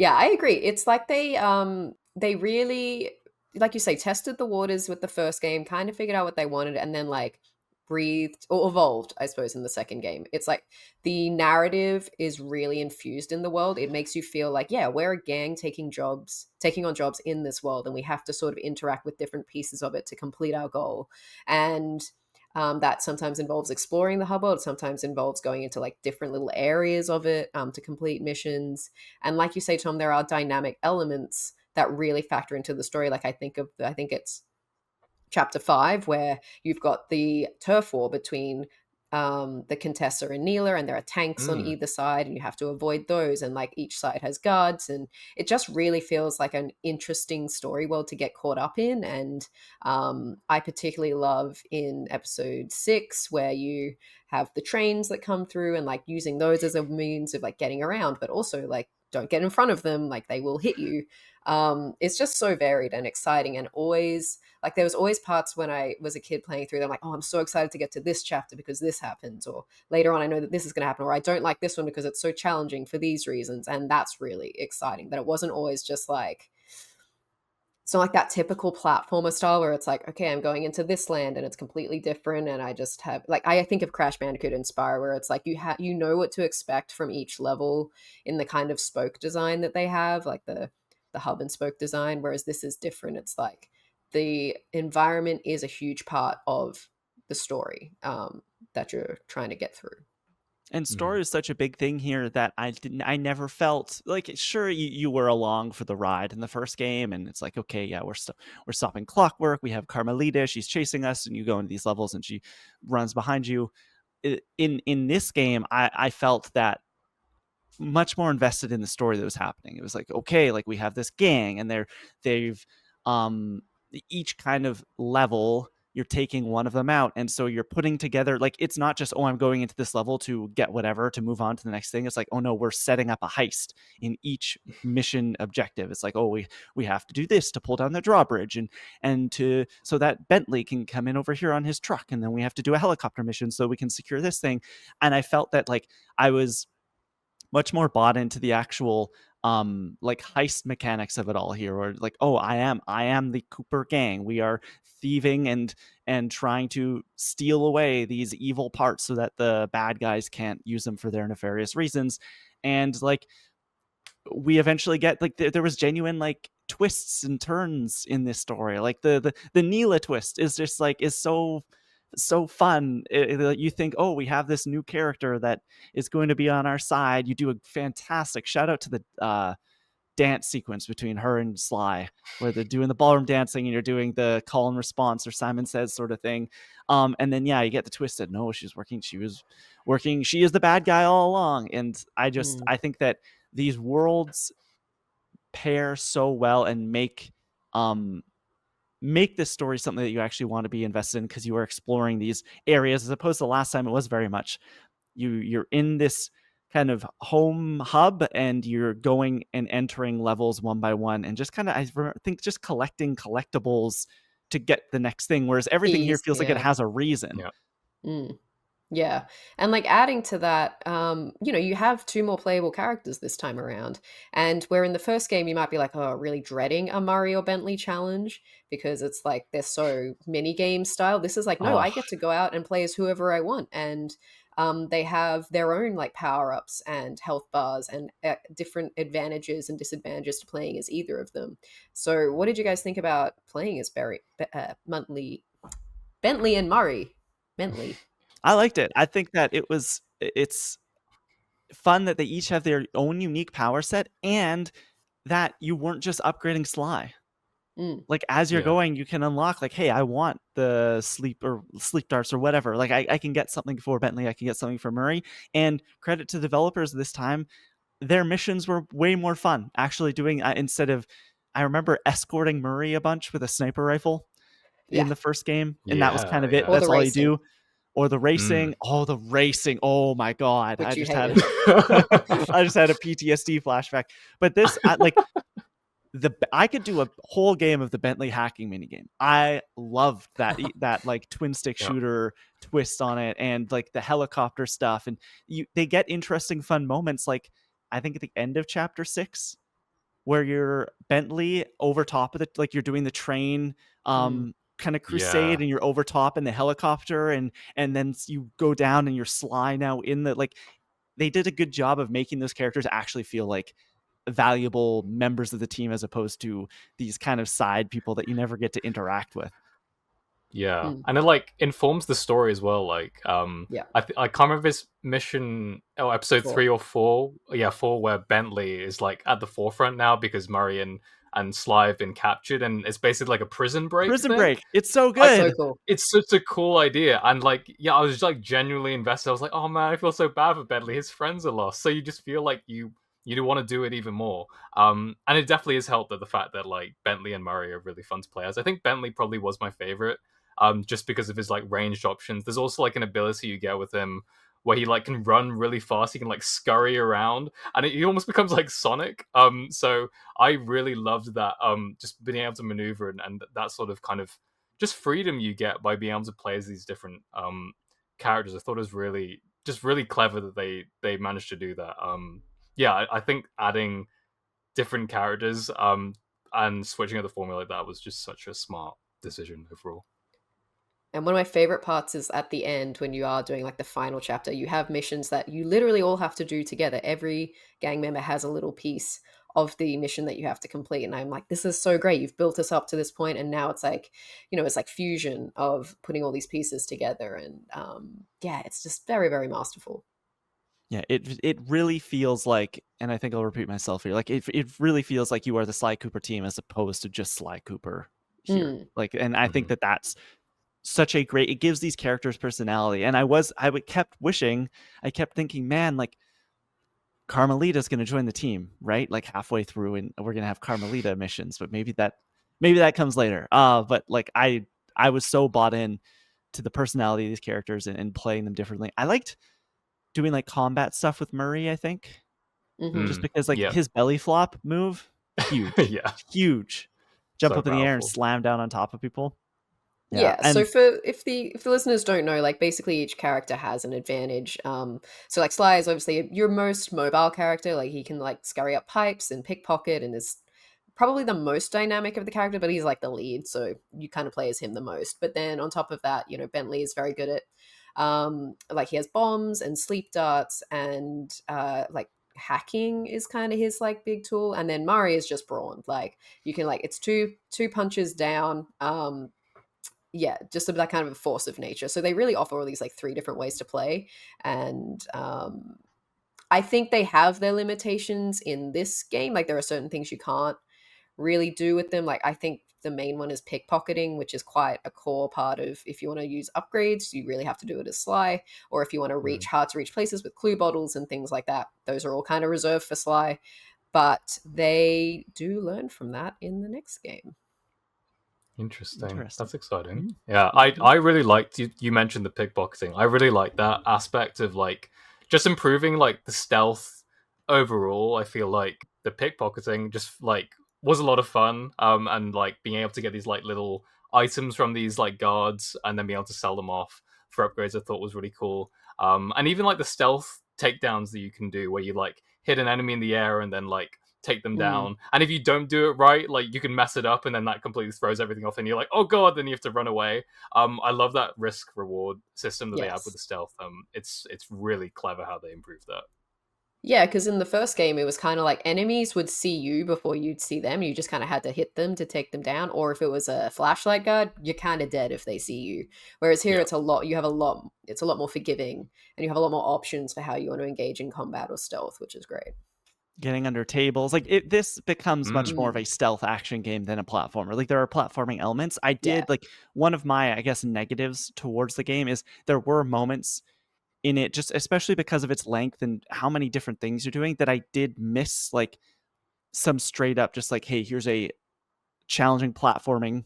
Yeah, I agree. It's like they really, like you say, tested the waters with the first game, kind of figured out what they wanted, and then like breathed or evolved, I suppose, in the second game. It's like the narrative is really infused in the world. It makes you feel like, yeah, we're a gang taking on jobs in this world, and we have to sort of interact with different pieces of it to complete our goal. And that sometimes involves exploring the hub world, sometimes involves going into like different little areas of it to complete missions. And like you say, Tom, there are dynamic elements that really factor into the story. Like I think it's chapter 5 where you've got the turf war between the Contessa and Neela, and there are tanks on either side, and you have to avoid those. And like each side has guards, and it just really feels like an interesting story world to get caught up in. And I particularly love in episode 6 where you have the trains that come through and like using those as a means of like getting around, but also like don't get in front of them, like they will hit you. It's just so varied and exciting, and always like there was always parts when I was a kid playing through them like, oh, I'm so excited to get to this chapter because this happens, or later on I know that this is going to happen, or I don't like this one because it's so challenging for these reasons. And that's really exciting, that it wasn't always just like, it's not like that typical platformer style where it's like, okay, I'm going into this land and it's completely different, and I just have like, I think of Crash Bandicoot and Spyro, where it's like you know what to expect from each level in the kind of spoke design that they have, like the hub and spoke design. Whereas this is different. It's like the environment is a huge part of the story that you're trying to get through. And story is such a big thing here that I never felt like, sure, you were along for the ride in the first game, and it's like, okay, yeah, we're stopping Clockwork, we have Carmelita, she's chasing us, and you go into these levels and she runs behind you. In this game, I felt that much more invested in the story that was happening. It was like, okay, like we have this gang, and they've each kind of level, you're taking one of them out, and so you're putting together, like, it's not just, oh, I'm going into this level to get whatever to move on to the next thing. It's like, oh no, we're setting up a heist in each mission objective. It's like, oh, we have to do this to pull down the drawbridge, and to so that Bentley can come in over here on his truck, and then we have to do a helicopter mission so we can secure this thing. And I felt that like I was much more bought into the actual like heist mechanics of it all here, or like, oh, I am the Cooper gang, we are thieving and trying to steal away these evil parts so that the bad guys can't use them for their nefarious reasons. And like we eventually get like there was genuine like twists and turns in this story. Like the Neela twist is just like is so fun. You think, oh, we have this new character that is going to be on our side. You do a fantastic shout out to the dance sequence between her and Sly, where they're doing the ballroom dancing and you're doing the call and response or Simon Says sort of thing. And then yeah, you get the twist that no, she was working, she is the bad guy all along. And I think that these worlds pair so well and make this story something that you actually want to be invested in, because you are exploring these areas, as opposed to last time it was very much you're in this kind of home hub and you're going and entering levels one by one and just kind of, I think, just collecting collectibles to get the next thing, whereas everything here feels like it has a reason. Yeah. And like adding to that, you have 2 more playable characters this time around. And where in the first game you might be like, oh, really dreading a Murray or Bentley challenge because it's like they're so mini game style. This is like, no, I get to go out and play as whoever I want. And they have their own like power-ups and health bars and different advantages and disadvantages to playing as either of them. So what did you guys think about playing as Bentley and Murray? Bentley. I liked it. I think that it's fun that they each have their own unique power set, and that you weren't just upgrading Sly. Like as you're going, you can unlock like, hey, I want the sleep darts or whatever. Like I can get something for Bentley, I can get something for Murray. And credit to developers this time, their missions were way more fun. Actually doing instead of, I remember escorting Murray a bunch with a sniper rifle in the first game, and that was kind of it. That's all you do. Or the racing. Oh, the racing. Oh my god. Which I just had a PTSD flashback. But this I could do a whole game of the Bentley hacking minigame. I loved that like twin stick shooter twist on it, and like the helicopter stuff. And they get interesting, fun moments. Like I think at the end of chapter 6, where you're Bentley over top of like you're doing the train kind of crusade, and you're over top in the helicopter, and then you go down and you're Sly now in the, like, they did a good job of making those characters actually feel like valuable members of the team, as opposed to these kind of side people that you never get to interact with. And it like informs the story as well. Like I can't remember this mission, episode 3 or 4. 4, where Bentley is like at the forefront now because Murray and and Sly have been captured, and it's basically like a prison break Prison thing. Break. It's so I, So good. cool. it's such a cool idea, and like, yeah, I was like genuinely invested. I was like, oh man, I feel so bad for Bentley. His friends are lost, so you just feel like you do want to do it even more. And it definitely has helped that the fact that like Bentley and Murray are really fun to play as. I think Bentley probably was my favorite, just because of his like ranged options. There's also like an ability you get with him where he like can run really fast. He can like scurry around, and he almost becomes like Sonic. So I really loved that. Just being able to maneuver and that sort of kind of just freedom you get by being able to play as these different characters. I thought it was really clever that they managed to do that. Yeah, I think adding different characters and switching up the formula like that was just such a smart decision overall. And one of my favorite parts is at the end when you are doing like the final chapter, you have missions that you literally all have to do together. Every gang member has a little piece of the mission that you have to complete. And I'm like, this is so great. You've built us up to this point, and now it's like, it's like fusion of putting all these pieces together. And yeah, it's just very, very masterful. Yeah, it really feels like, and I think I'll repeat myself here, like it really feels like you are the Sly Cooper team as opposed to just Sly Cooper here. Mm. Like, and I think Mhm. that's such a great, it gives these characters personality. And I kept thinking, man, like Carmelita's going to join the team, right? Like halfway through, and we're going to have Carmelita missions, but maybe that comes later. But like I was so bought in to the personality of these characters and playing them differently. I liked doing like combat stuff with Murray, I think, Hmm. just because like Yeah. his belly flop move, huge, Yeah. huge, jump So up in the air and powerful. slam down on top of people. Yeah, Yeah, so and for if the listeners don't know, like basically each character has an advantage. So like Sly is obviously your most mobile character. Like he can like scurry up pipes and pickpocket, and is probably the most dynamic of the character, but he's like the lead, so you kind of play as him the most. But then on top of that, Bentley is very good at like he has bombs and sleep darts, and like hacking is kind of his like big tool. And then Mari is just brawn. Like you can like it's two punches down. Yeah, just that kind of a force of nature. So they really offer all these like three different ways to play, and I think they have their limitations in this game. Like there are certain things you can't really do with them. Like I think the main one is pickpocketing, which is quite a core part of if you want to use upgrades, you really have to do it as Sly. Or if you want to reach hard to reach places with clue bottles and things like that, those are all kind of reserved for Sly. But they do learn from that in the next game. Interesting. interesting. That's exciting. Mm-hmm. Yeah, I really liked you mentioned the pickpocketing. I really liked that aspect of like just improving like the stealth overall. I feel like the pickpocketing just like was a lot of fun. And like being able to get these like little items from these like guards and then being able to sell them off for upgrades I thought was really cool. And even like the stealth takedowns that you can do where you like hit an enemy in the air and then like take them Mm. down. And if you don't do it right, like you can mess it up and then that completely throws everything off and you're like, oh god, then you have to run away. I love that risk reward system that they have with Yes. the stealth. It's really clever how they improved that. Yeah, because in the first game, it was kind of like enemies would see you before you'd see them. You just kind of had to hit them to take them down. Or if it was a flashlight guard, you're kind of dead if they see you. Whereas here, Yeah. it's a lot more forgiving, and you have a lot more options for how you want to engage in combat or stealth, which is great. Getting under tables, like this becomes much more of Mm. a stealth action game than a platformer. Like there are platforming elements. I Yeah. did like one of my, I guess, negatives towards the game is there were moments in it, just especially because of its length and how many different things you're doing, that I did miss like some straight up just like, hey, here's a challenging platforming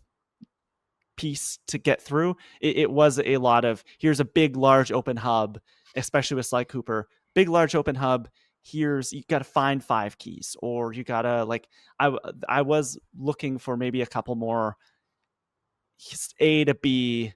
piece to get through. It was a lot of, here's a big large open hub, especially with Sly Cooper, big large open hub. Here's, you got to find 5 keys, or you gotta like, I was looking for maybe a couple more A to B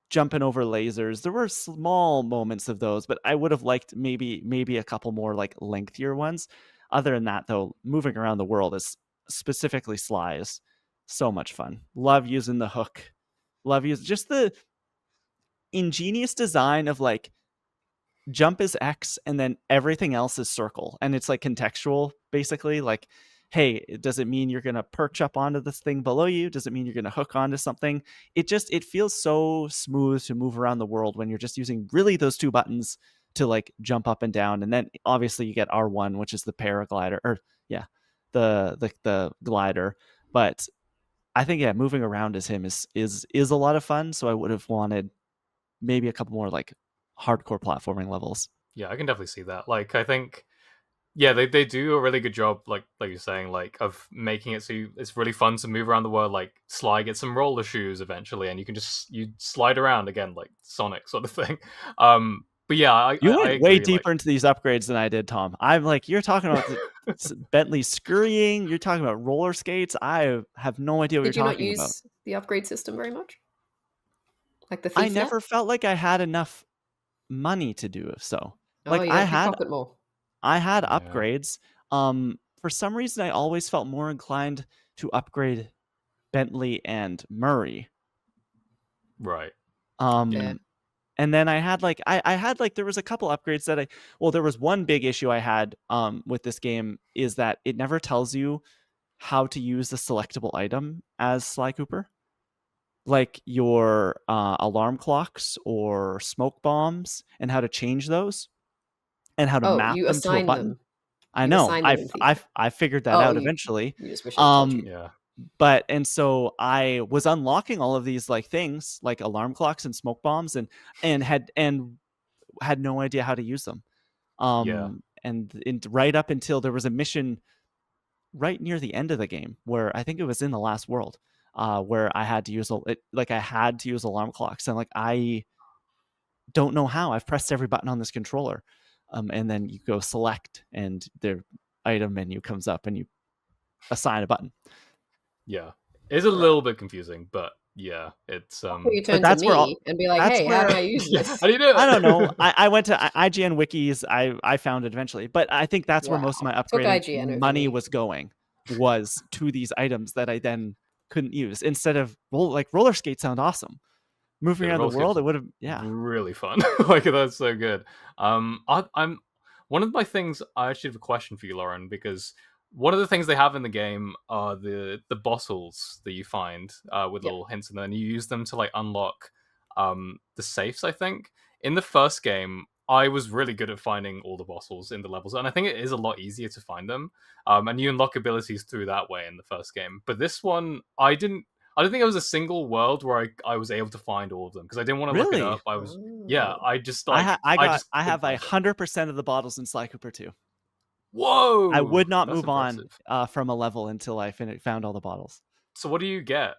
jumping over lasers. There were small moments of those, but I would have liked maybe a couple more like lengthier ones. Other than that, though, moving around the world is specifically Sly is so much fun. Love using the hook. Love using just the ingenious design of like jump is X and then everything else is circle, and it's like contextual basically. Like, hey, does it mean you're gonna perch up onto this thing below you? Does it mean you're gonna hook onto something? It feels so smooth to move around the world when you're just using really those 2 buttons to like jump up and down. And then obviously you get R1, which is the paraglider, or yeah, the glider. But I think moving around as him is a lot of fun. So I would have wanted maybe a couple more like hardcore platforming levels. Yeah, I can definitely see that. Like, I think, yeah, they do a really good job, like you're saying, like of making it so it's really fun to move around the world. Like Sly gets some roller shoes eventually, and you can just slide around again, like Sonic sort of thing. But yeah, You I went way agree. Like, deeper into these upgrades than I did, Tom. I'm like, you're talking about Bentley scurrying. You're talking about roller skates. I have no idea what Did you're you not talking about. use the upgrade system very much? Like the I thief net? never felt like I had enough money to do so. Oh, Like you gotta pickpocket more. I had yeah, upgrades. For some reason, I always felt more inclined to upgrade Bentley and Murray. right. Yeah. And then I had like I had like there was a couple upgrades that there was one big issue I had with this game is that it never tells you how to use the selectable item as Sly Cooper. Like your alarm clocks or smoke bombs and how to change those and how to Oh, map you them to a assign button. them. I You know. assign them in Thief Net. I figured that Oh, out you eventually. just wish it had told you. Yeah, But and so I was unlocking all of these like things like alarm clocks and smoke bombs and had no idea how to use them. yeah, And right up until there was a mission right near the end of the game where I think it was in the last world, where I had to use I had to use alarm clocks, and like I don't know how. I've pressed every button on this controller, and then you go select, and the item menu comes up, and you assign a button. yeah. It's a little bit confusing, but yeah, it's That's where you But turn to me and be like, that's hey, how do where I use yeah. this? How do you do I don't know. it? I went to IGN wikis. I found it eventually, but I think that's where most of Wow. my Took upgrading IGN over money me. was going, was to these items that I then couldn't use instead of roller skates sound awesome. Moving Yeah, the around the roller skates world, it are would have really fun. Like that's so good. I'm one of my things. I actually have a question for you, Lauren, because one of the things they have in the game are the bottles that you find with Yep. little hints, and then you use them to like unlock the safes. I think in the first game, I was really good at finding all the bottles in the levels, and I think it is a lot easier to find them. And you unlock abilities through that way in the first game. But this one, I didn't. I don't think there was a single world where I was able to find all of them because I didn't want to look it really. up. I was yeah, Oh. I just like I just I couldn't have find it. 100% of the bottles in Sly Cooper 2. I Whoa, would not that's move on impressive. from a level until I found all the bottles. So what do you get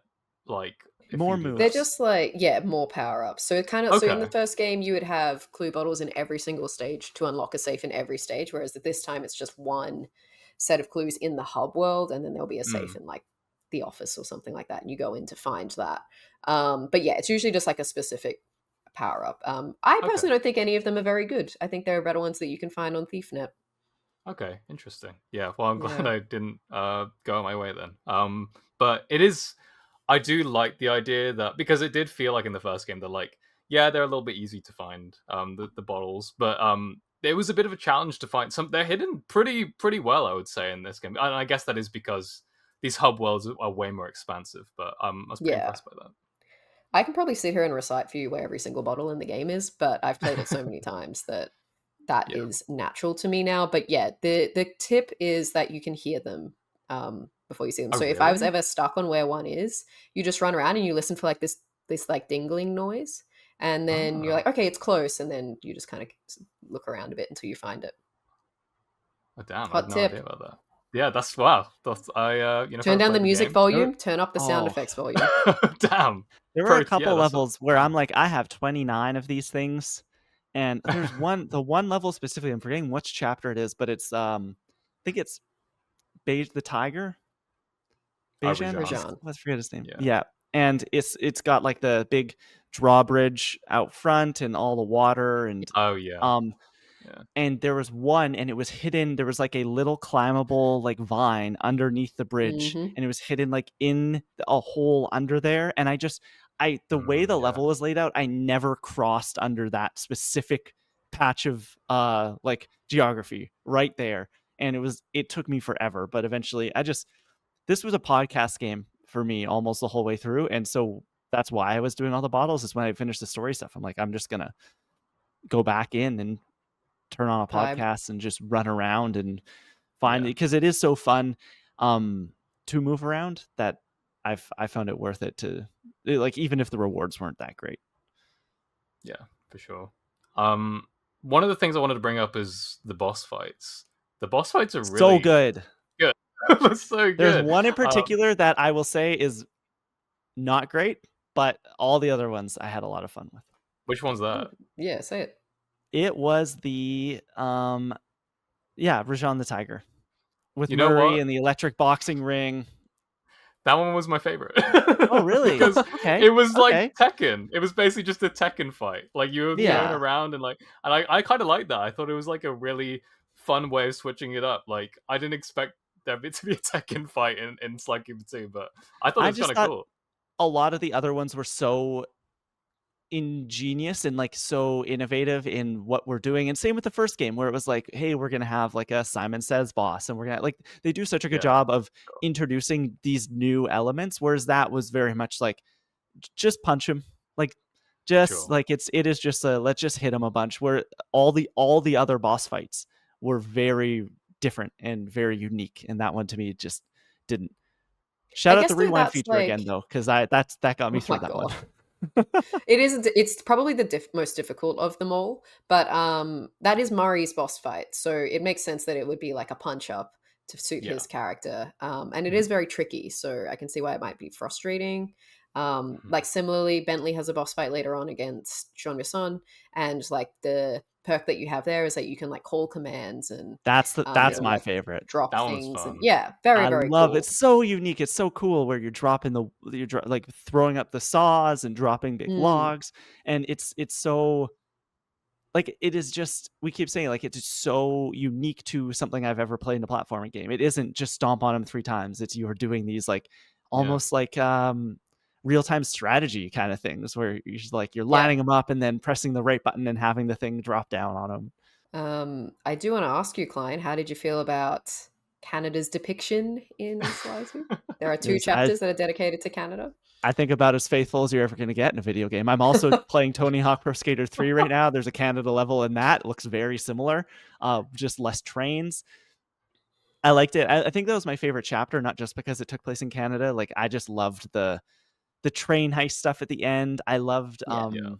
like if More you do They're that? moves. just like, yeah, more power ups. So it kind of, so in the Okay. first game, you would have clue bottles in every single stage to unlock a safe in every stage, whereas at this time it's just one set of clues in the hub world, and then there'll be a safe Mm, in like the office or something like that, and you go in to find that. But yeah, it's usually just like a specific power up. I okay. personally don't think any of them are very good. I think there are better ones that you can find on ThiefNet. Okay, interesting. Yeah, well, I'm glad Yeah. I didn't go my way then. But it is, I do like the idea that because it did feel like in the first game that like, yeah, they're a little bit easy to find, the bottles, but it was a bit of a challenge to find some. They're hidden pretty well, I would say, in this game, and I guess that is because these hub worlds are way more expansive. But I was pretty Yeah. impressed by I can probably sit here and recite for you where every single bottle in the game is, but I've played it so that. many times that that Yeah. is natural to me now. But yeah, the tip is that you can hear them before you see them. Oh, So if I was really? ever stuck on where one is, you just run around and you listen for like this like dingling noise, and then you're Ah. like, okay, it's close, and then you just kind of look around a bit until you find it. Oh, damn! I had Hot no idea tip: about that. Yeah, that's wow. That's if I turn ever down the played the music game. volume, turn up the sound Oh, effects volume. Damn. there were a Pro. Yeah, couple that's a levels where plan. I'm like, I have 29 of these things, and there's the one level specifically. I'm forgetting which chapter it is, but it's I think it's Beige the Tiger. Bejan, Rajan. Rajan. let's forget his name. Yeah. Yeah, and it's got like the big drawbridge out front and all the water Oh yeah. um Yeah. and there was one, and it was hidden. There was like a little climbable like vine underneath the bridge, Hmm. and it was hidden like in a hole under there. And the way the Yeah. level was laid out, I never crossed under that specific patch of like geography right there, and it took me forever. But eventually, this was a podcast game for me almost the whole way through, and so that's why I was doing all the bottles. Is when I finished the story stuff, I'm like, I'm just gonna go back in and turn on a Vibe. podcast and just run around and find it Yeah. because it is so fun. to move around that I found it worth it to, like, even if the rewards weren't that great. Yeah, for sure. One of the things I wanted to bring up is the boss fights. The boss fights are So really good. good. They're so There's good. one in particular that I will say is not great, but all the other ones I had a lot of fun with. Which one's that? Yeah, say it. It was the Rajan the Tiger with You know Murray what? and the electric boxing ring. That one was my favorite. Oh, really? Because Okay. it was like Okay. Tekken. It was basically just a Tekken fight. Like you were going Yeah. around and I kind of liked that. I thought it was like a really fun way of switching it up. Like I didn't expect there to be a Tekken fight in Slug Keeper 2, but I thought it I was kind just of thought cool. a lot of the other ones were so ingenious and like so innovative in what we're doing, and same with the first game where it was like, hey, we're gonna have like a Simon Says boss, and we're gonna, like, they do such a good Yeah, job of introducing these new elements, whereas that was very much like, just punch him, like, just sure. like it is just a let's just hit him a bunch, where all the other boss fights were very different and very unique, and that one to me just didn't. I Shout out guess the though rewind that's feature again like, though, because that got me oh my through that one. god. It is. It's probably the most difficult of them all, but that is Murray's boss fight, so it makes sense that it would be like a punch up to suit Yeah. his character. And it Mhm. is very tricky, so I can see why it might be frustrating. Mhm. Like similarly, Bentley has a boss fight later on against Sean Son, and like the perk that you have there is that you can like call commands and That's my like favorite. drop That one's things, and fun. yeah, very I very love cool. it's so unique. It's so cool where you're dropping like throwing up the saws and dropping big Mm, logs, and it's so, like, it is just, we keep saying, like, it's so unique to something I've ever played in a platforming game. It isn't just stomp on them 3 times. It's you're doing these like Yeah. almost like real-time strategy kind of things where you're just like you're yeah. lining them up and then pressing the right button and having the thing drop down on them. I do want to ask you, Klein, how did you feel about Canada's depiction in Sly 2? There are two Is I chapters that are dedicated to Canada. I think about as faithful as you're ever going to get in a video game. I'm also playing Tony Hawk Pro Skater 3 right now. There's a Canada level in that. It looks very similar, just less trains. I liked it. I think that was my favorite chapter, not just because it took place in Canada. Like, I just loved the train heist stuff at the end. I loved Yeah. Yeah.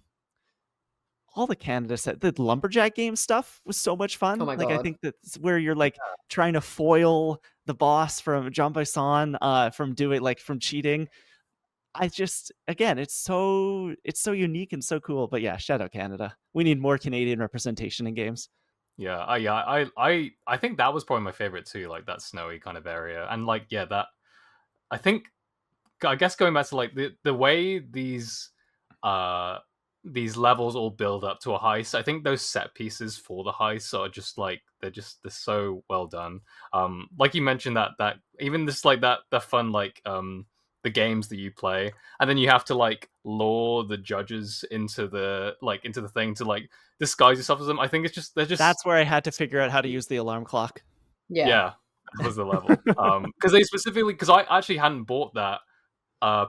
all the Canada set. The lumberjack game stuff was so much Oh fun. my Like, I god. think that's where you're like trying to foil the boss from Jean Bison from doing, like, from cheating. I just, again, it's so unique and so cool. But yeah, shout out Canada. We need more Canadian representation in games. I think that was probably my favorite too, like that snowy kind of area. And like that I think I guess going back to like the way uh these levels all build up to a heist, I think those set pieces for the heist are just like they're so well done. Like you mentioned that even this like that fun like the games that you play, and then you have to like lure the judges into the thing to like disguise yourself as them. I think it's just they're just That's where I had to figure out how to use the alarm clock. Yeah. yeah, that was the level. Because they specifically, because I actually hadn't bought that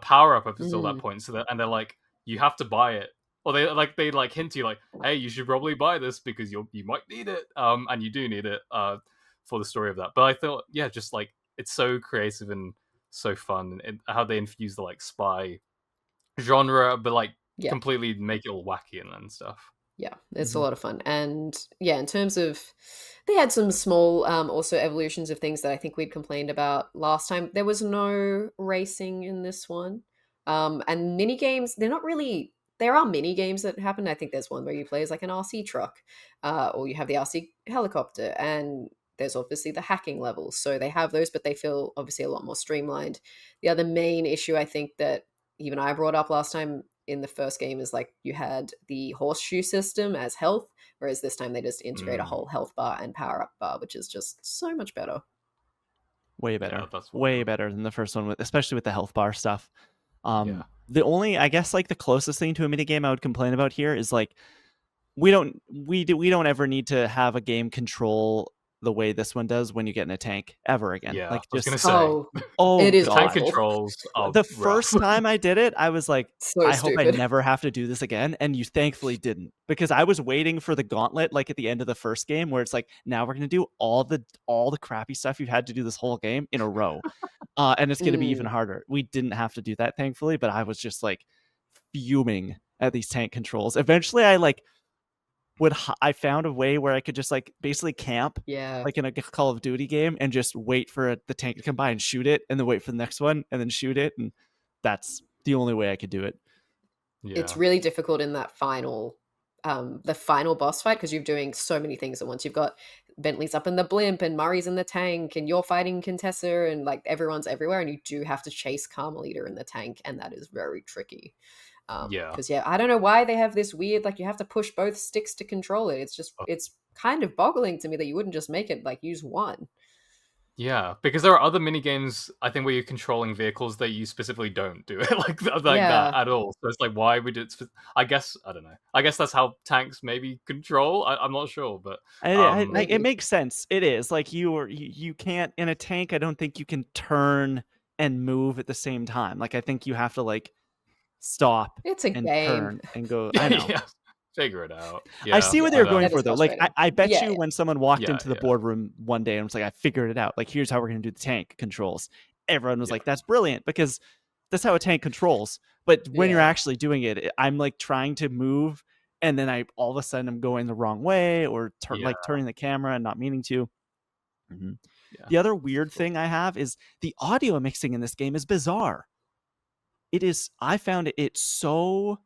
power up until that Mm, point, so that and they're like, you have to buy it, or they like hint to you like, hey, you should probably buy this because you might need it, and you do need it for the story of that. But I thought, yeah, just like it's so creative and so fun, and how they infuse the like spy genre, but like yeah. completely make it all wacky and stuff. Yeah, it's a Mhm. lot of fun. And yeah, in terms of, they had some small also evolutions of things that I think we'd complained about last time. There was no racing in this one. And mini games, they're not really, there are mini games that happen. I think there's one where you play as like an RC truck, or you have the RC helicopter, and there's obviously the hacking levels. So they have those, but they feel obviously a lot more streamlined. The other main issue I think that even I brought up last time in the first game is like you had the horseshoe system as health, whereas this time they just integrate a Mm, whole health bar and power up bar, which is just so much better. Way yeah, better. that's what. Way better than the first one, especially with the health bar stuff. Yeah. The only, I guess, like, the closest thing to a mini game I would complain about here is like we don't ever need to have a game control the way this one does when you get in a tank ever again. Yeah, Like I was gonna just say oh it is the tank god. awful. controls are The rough. first time I did it, I was like, So I hope I stupid. never have to do this again. And you thankfully didn't, because I was waiting for the gauntlet, like at the end of the first game, where it's like, now we're gonna do all the crappy stuff you've had to do this whole game in a row, and it's gonna be even harder. We didn't have to do that, thankfully, but I was just like fuming at these tank controls. Eventually, I found a way where I could just like basically camp, Yeah. like in a Call of Duty game, and just wait for the tank to come by and shoot it, and then wait for the next one, and then shoot it, and that's the only way I could do it. It's Yeah. really difficult in that final the final boss fight, because you're doing so many things at once. You've got Bentley's up in the blimp and Murray's in the tank and you're fighting Contessa and like everyone's everywhere, and you do have to chase Carmelita in the tank, and that is very tricky. Yeah. Because I don't know why they have this weird, like, you have to push both sticks to control it. It's just, it's kind of boggling to me that you wouldn't just make it like use one. Yeah, because there are other mini games I think where you're controlling vehicles that you specifically don't do it like that Yeah. at all. So it's like, why would it? I guess I don't know. I guess that's how tanks maybe control. I'm not sure, but Like, it Maybe. makes sense. It is like you can't in a tank. I don't think you can turn and move at the same time. Like, I think you have to like stop It's a and game. turn and go. I know. yeah, figure it out. I Yeah, see what Yeah, they're but going that is for though. Like, frustrating. I bet Yeah, you when someone walked yeah, into the yeah, boardroom one day and was like, I figured it out. Like, here's how we're gonna do the tank controls. Everyone was yeah, like, that's brilliant, because that's how a tank controls. But when you're yeah, actually doing it, I'm like trying to move, and then I all of a sudden I'm going the wrong way, or yeah, like turning the camera and not meaning to. Mhm. yeah. The other weird thing I have is the audio mixing in this game is bizarre. It is. I found it so,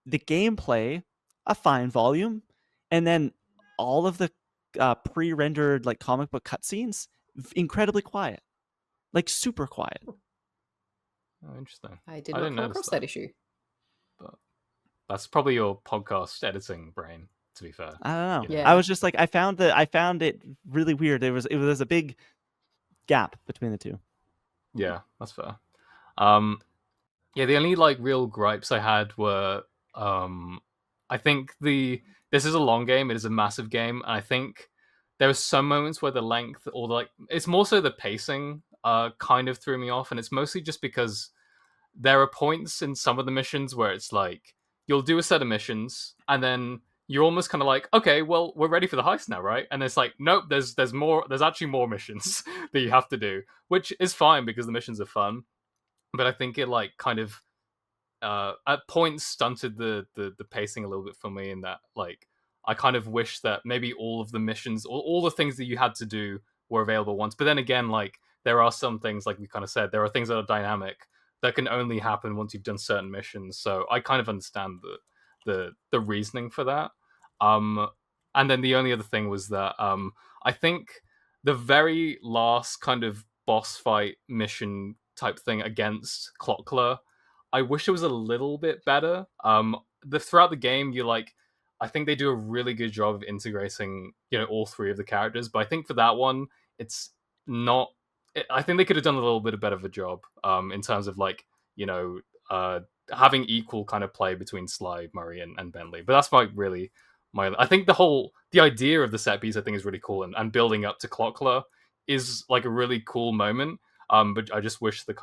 the gameplay a fine volume, and then all of the pre-rendered like comic book cutscenes incredibly quiet, like super quiet. Oh, interesting. I did I not didn't come notice across that issue. but that's probably your podcast editing brain. To be fair, I don't know. you know. Yeah. I was just like, I found it really weird. It was a big gap between the two. Yeah, that's fair. Um, yeah, the only like real gripes I had were, I think this is a long game. It is a massive game, and I think there were some moments where the length or the, like, it's more so the pacing kind of threw me off, and it's mostly just because there are points in some of the missions where it's like you'll do a set of missions and then you're almost kind of like, okay, well, we're ready for the heist now, right? And it's like, nope, there's more, there's actually more missions that you have to do, which is fine because the missions are fun. But I think it like kind of at points stunted the pacing a little bit for me, in that like I kind of wish that maybe all of the missions, all the things that you had to do were available once. But then again, like there are some things, like we kind of said, there are things that are dynamic that can only happen once you've done certain missions. So I kind of understand the reasoning for that. Um, and then the only other thing was that I think the very last kind of boss fight mission type thing against Clockler, I wish it was a little bit better. Throughout the game, you like, I think they do a really good job of integrating, all three of the characters. But I think for that one, it's not. I think they could have done a little bit better of a job, in terms of like, having equal kind of play between Sly, Murray, and Bentley. But that's I think the idea of the set piece I think is really cool, and building up to Clockler is like a really cool moment. But I just wish the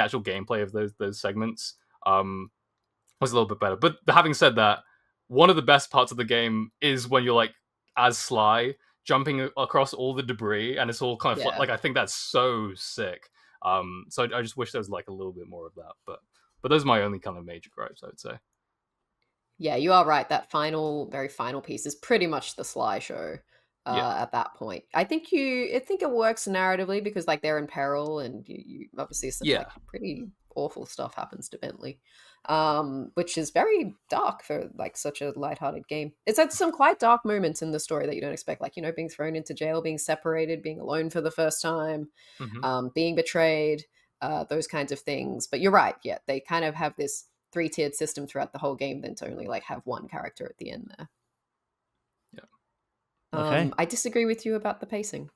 actual gameplay of those segments was a little bit better. But having said that, one of the best parts of the game is when you're like as Sly jumping across all the debris, and it's all kind of Yeah. like I think that's so sick. So I just wish there was like a little bit more of that. But those are my only kind of major gripes, I would say. Yeah, you are right. That very final piece is pretty much the Sly show. Yeah. At that point, I think it works narratively because like they're in peril, and you obviously some like pretty awful stuff happens to Bentley, which is very dark for like such a lighthearted game. It's had some quite dark moments in the story that you don't expect, like being thrown into jail, being separated, being alone for the first time, being betrayed, those kinds of things. But you're right, yeah, they kind of have this three-tiered system throughout the whole game than to only like have one character at the end there. Okay. I disagree with you about the pacing.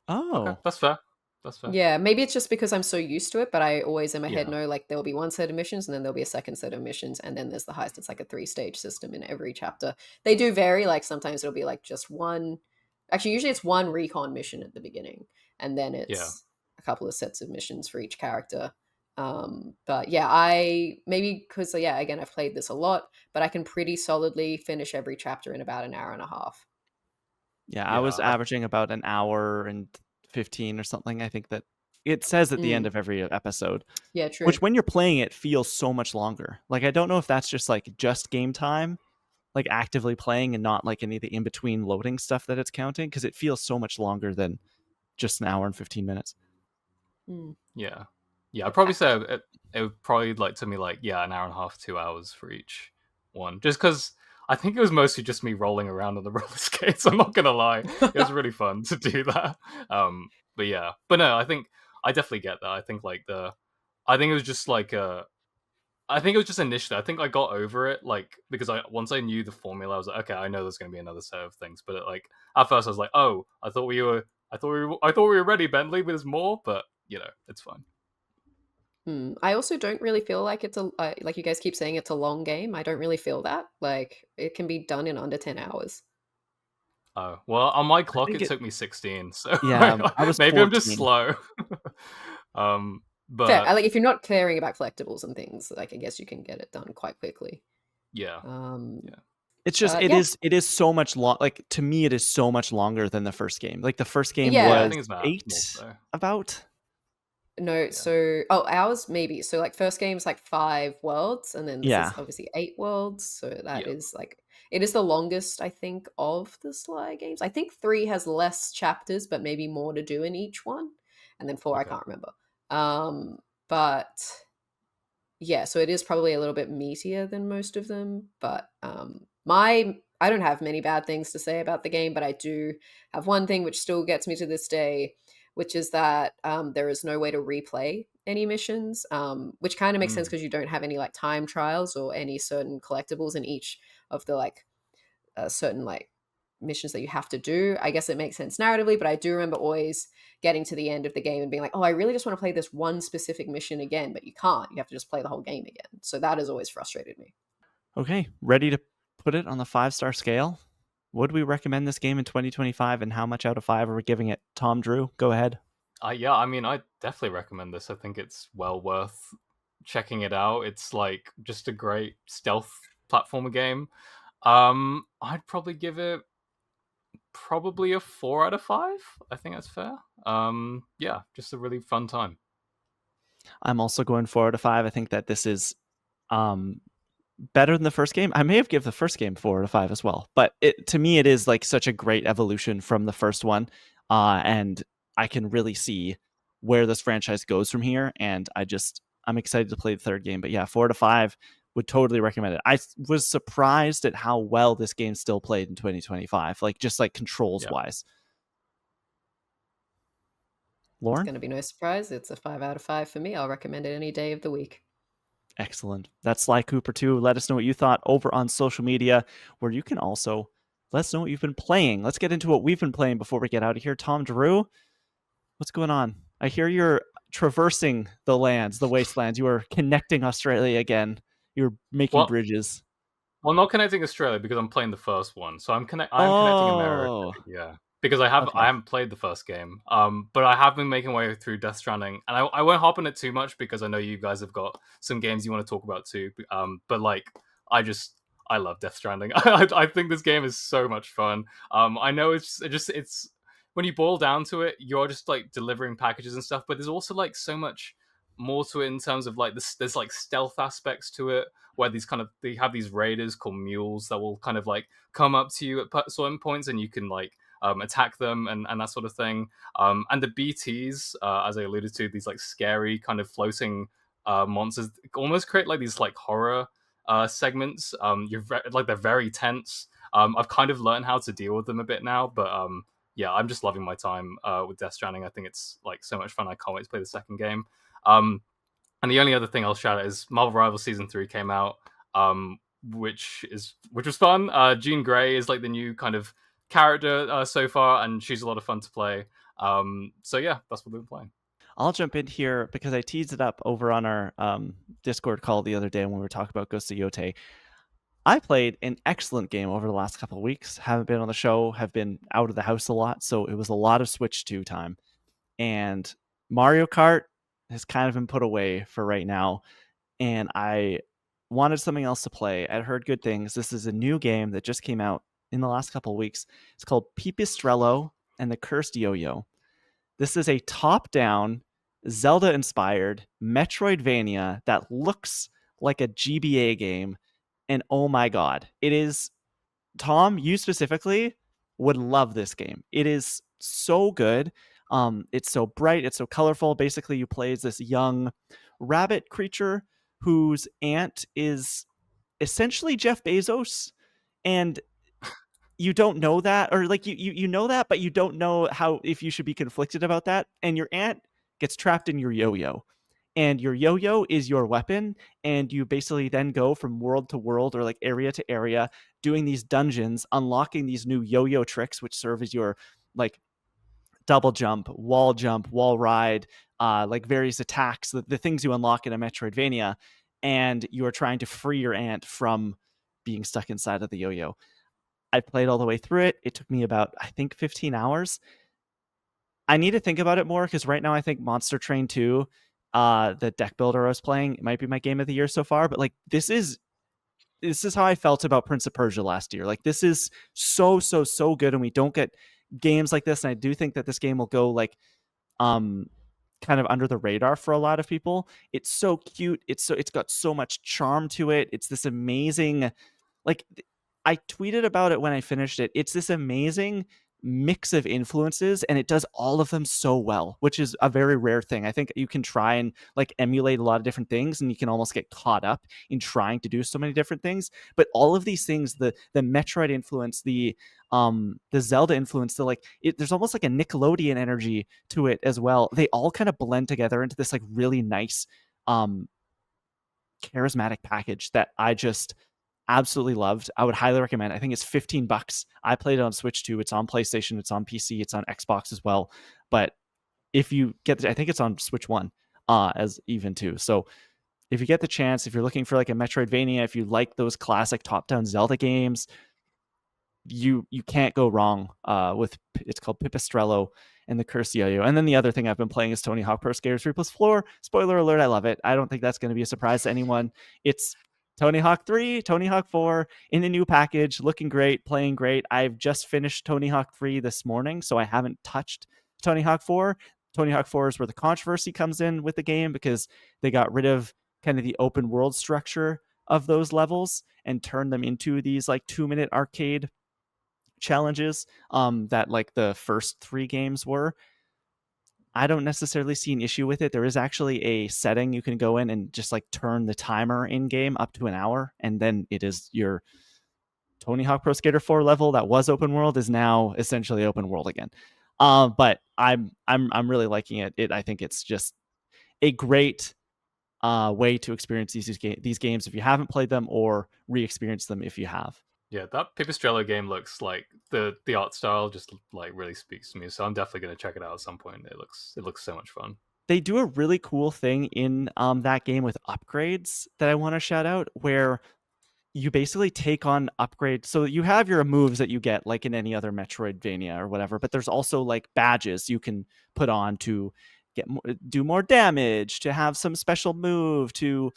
Oh, Okay, that's fair. That's fair. Yeah, maybe it's just because I'm so used to it, but I always in my head Yeah. know like there'll be one set of missions and then there'll be a second set of missions and then there's the heist. It's like a 3-stage system in every chapter. They do vary, like sometimes it'll be like just one Actually, usually it's one recon mission at the beginning, and then Yeah. it's a couple of sets of missions for each character. But yeah, I maybe because yeah, again, I've played this a lot, but I can pretty solidly finish every chapter in about an hour and a half. Yeah, I was Yeah. averaging about an hour and 15 or something. I think that it says at the end Mm, of every episode, yeah, true. which when you're playing it feels so much longer. Like I don't know if that's just like just game time, like actively playing and not like any of the in between loading stuff that it's counting, because it feels so much longer than just an hour and 15 minutes. Mm. Yeah. Yeah, I'd probably say it would probably like to me like yeah, an hour and a half, 2 hours for each one. Just because I think it was mostly just me rolling around on the roller skates. I'm not gonna lie, it was really fun to do that. But yeah, but no, I think I definitely get that. I think it was just like I think it was just initially. I think I got over it, like because I once I knew the formula, I was like, okay, I know there's going to be another set of things. But like at first, I was like, oh, I thought we were ready, Bentley. But there's more, but it's fine. I also don't really feel like it's a like you guys keep saying it's a long game. I don't really feel that. Like it can be done in under 10 hours. Oh well, on my I clock, think it it, took me 16, so yeah, I was maybe I'm just 14. slow. Fair. But Like if you're not caring about collectibles and things, like I guess you can get it done quite quickly. yeah, Um, yeah, It's just yeah, it is so much long. Like to me, it is so much longer than the first game. Like the first game yeah. I yeah. was think it's more 8 so. about. No, Yeah, so ours maybe. So like first game's like 5 worlds, and then this is Yeah. obviously 8 worlds. So that yeah. is like it is the longest I think of the Sly games. I think three has less chapters, but maybe more to do in each one, and then four I Okay. can't remember. But yeah, so it is probably a little bit meatier than most of them. But my I don't have many bad things to say about the game, but I do have one thing which still gets me to this day, which is that there is no way to replay any missions, which kind of makes sense Mm, because you don't have any like time trials or any certain collectibles in each of the like certain like missions that you have to do. I guess it makes sense narratively, but I do remember always getting to the end of the game and being like, "Oh, I really just want to play this one specific mission again," but you can't. You have to just play the whole game again. So that has always frustrated me. Okay, ready to put it on the 5-star scale? Would we recommend this game in 2025, and how much out of 5 are we giving it? Tom Drew, go ahead. yeah, I mean, I definitely recommend this. I think it's well worth checking it out. It's like just a great stealth platformer game. I'd probably give it probably a 4 out of 5. I think that's fair. Yeah, just a really fun time. I'm also going 4 out of 5. I think that this is um better than the first game. I may have given the first game 4 out of 5 as well, but to me it is like such a great evolution from the first one, and I can really see where this franchise goes from here. And I'm excited to play the third game. But yeah, 4 out of 5 would totally recommend it. I was surprised at how well this game still played in 2025, like just like controls Yeah. wise. It's Lauren? going to be no surprise. It's a 5 out of 5 for me. I'll recommend it any day of the week. Excellent. That's Sly Cooper too. Let us know what you thought over on social media, where you can also let us know what you've been playing. Let's get into what we've been playing before we get out of here. Tom Drew, what's going on? I hear you're traversing the lands, the wastelands. You are connecting Australia again. You're making Well, bridges. well, not connecting Australia because I'm playing the first one, so I'm connecting America. Oh, Yeah, because I okay. haven't played the first game. But I have been making my way through Death Stranding, and I won't hop on it too much because I know you guys have got some games you want to talk about too. But like I love Death Stranding. I think this game is so much fun. I know it's when you boil down to it, you're just like delivering packages and stuff, but there's also like so much more to it in terms of like this. There's like stealth aspects to it where they have these raiders called mules that will kind of like come up to you at certain points and you can like attack them and that sort of thing. And the BTs, as I alluded to, these like scary kind of floating monsters almost create like these like horror segments. Like they're very tense. I've kind of learned how to deal with them a bit now, but yeah, I'm just loving my time with Death Stranding. I think it's like so much fun. I can't wait to play the second game. And the only other thing I'll shout out is Marvel Rivals Season 3 came out, which was fun. Jean Grey is like the new kind of character so far, and she's a lot of fun to play. So yeah, that's what we've been playing. I'll jump in here because I teased it up over on our Discord call the other day when we were talking about Ghost of Yotei. I played an excellent game over the last couple of weeks. Haven't been on the show, have been out of the house a lot, so it was a lot of Switch 2 time. And Mario Kart has kind of been put away for right now, and I wanted something else to play. I'd heard good things. This is a new game that just came out in the last couple of weeks. It's called Pipistrello and the Cursed Yo-Yo. This is a top-down, Zelda-inspired Metroidvania that looks like a GBA game, and oh my god, it is. Tom, you specifically would love this game. It is so good. It's so bright. It's so colorful. Basically, you play as this young rabbit creature whose aunt is essentially Jeff Bezos, and you don't know that, or like you know that, but you don't know how if you should be conflicted about that. And your aunt gets trapped in your yo-yo, and your yo-yo is your weapon, and you basically then go from world to world or like area to area doing these dungeons, unlocking these new yo-yo tricks which serve as your like double jump, wall ride, like various attacks, the things you unlock in a Metroidvania, and you are trying to free your aunt from being stuck inside of the yo-yo. I played all the way through it. It took me about, I think, 15 hours. I need to think about it more because right now I think Monster Train 2, the deck builder I was playing, it might be my game of the year so far. But like this is how I felt about Prince of Persia last year. Like this is so good, and we don't get games like this. And I do think that this game will go like um kind of under the radar for a lot of people. It's so cute. It's got so much charm to it. It's this amazing like I tweeted about it when I finished it. It's this amazing mix of influences, and it does all of them so well, which is a very rare thing. I think you can try and like emulate a lot of different things, and you can almost get caught up in trying to do so many different things. But all of these things, the Metroid influence, the Zelda influence, there's almost like a Nickelodeon energy to it as well. They all kind of blend together into this like really nice um charismatic package that I just absolutely loved. I would highly recommend. I think it's $15. I played it on Switch too. It's on PlayStation, it's on PC, it's on Xbox as well. But if you get I think it's on Switch 1 as even too. So if you get the chance, if you're looking for like a Metroidvania, if you like those classic top-down Zelda games, you can't go wrong with it's called Pipistrello and the Cursed Yo-Yo. And then the other thing I've been playing is Tony Hawk Pro Skater 3 plus 4. Spoiler alert, I love it. I don't think that's going to be a surprise to anyone. It's Tony Hawk 3, Tony Hawk 4 in a new package, looking great, playing great. I've just finished Tony Hawk 3 this morning, so I haven't touched Tony Hawk 4. Tony Hawk 4 is where the controversy comes in with the game because they got rid of kind of the open world structure of those levels and turned them into these like 2-minute arcade challenges that like the first 3 games were. I don't necessarily see an issue with it. There is actually a setting you can go in and just like turn the timer in game up to an hour, and then it is your Tony Hawk Pro Skater 4 level that was open world is now essentially open world again. But I'm really liking it. I think it's just a great way to experience these games if you haven't played them, or re-experience them if you have. Yeah, that Pipistrello game looks like the art style just like really speaks to me. So I'm definitely gonna check it out at some point. It looks so much fun. They do a really cool thing in that game with upgrades that I want to shout out, where you basically take on upgrades. So you have your moves that you get like in any other Metroidvania or whatever, but there's also like badges you can put on to do more damage, to have some special move, to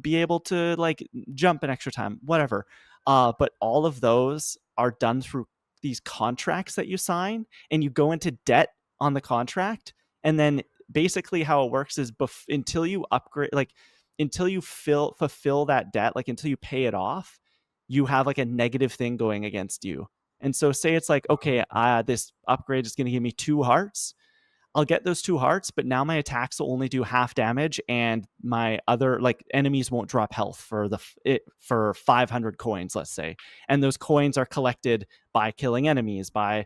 be able to like jump an extra time, whatever. But all of those are done through these contracts that you sign, and you go into debt on the contract, and then basically how it works is until you upgrade, like until you fulfill that debt, like until you pay it off, you have like a negative thing going against you. And so say it's like, okay, this upgrade is going to give me 2 hearts. I'll get those 2 hearts, but now my attacks will only do half damage, and my other like enemies won't drop health for 500 coins, let's say. And those coins are collected by killing enemies, by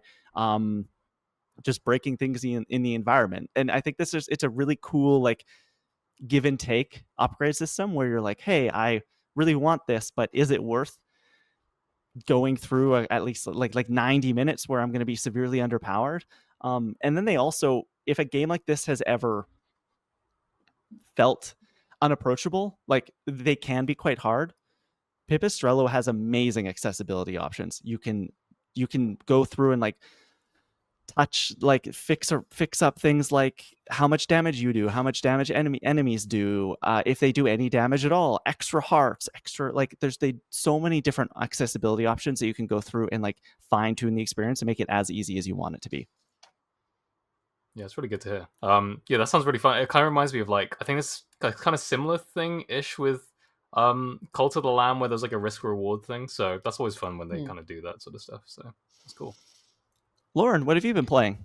just breaking things in the environment. And I think it's a really cool like give and take upgrade system where you're like, hey, I really want this, but is it worth going through at least like 90 minutes where I'm going to be severely underpowered? And then they also, if a game like this has ever felt unapproachable, like they can be quite hard. Pipistrello has amazing accessibility options. You can go through and like touch, like fix up things like how much damage you do, how much damage enemies do, if they do any damage at all, extra hearts, extra, like there's so many different accessibility options that you can go through and like fine tune the experience and make it as easy as you want it to be. Yeah, it's really good to hear. Yeah, that sounds really fun. It kind of reminds me of like I think it's a kind of similar thing ish with Cult of the Lamb, where there's like a risk reward thing. So that's always fun when they kind of do that sort of stuff. So it's cool. Lauren, what have you been playing?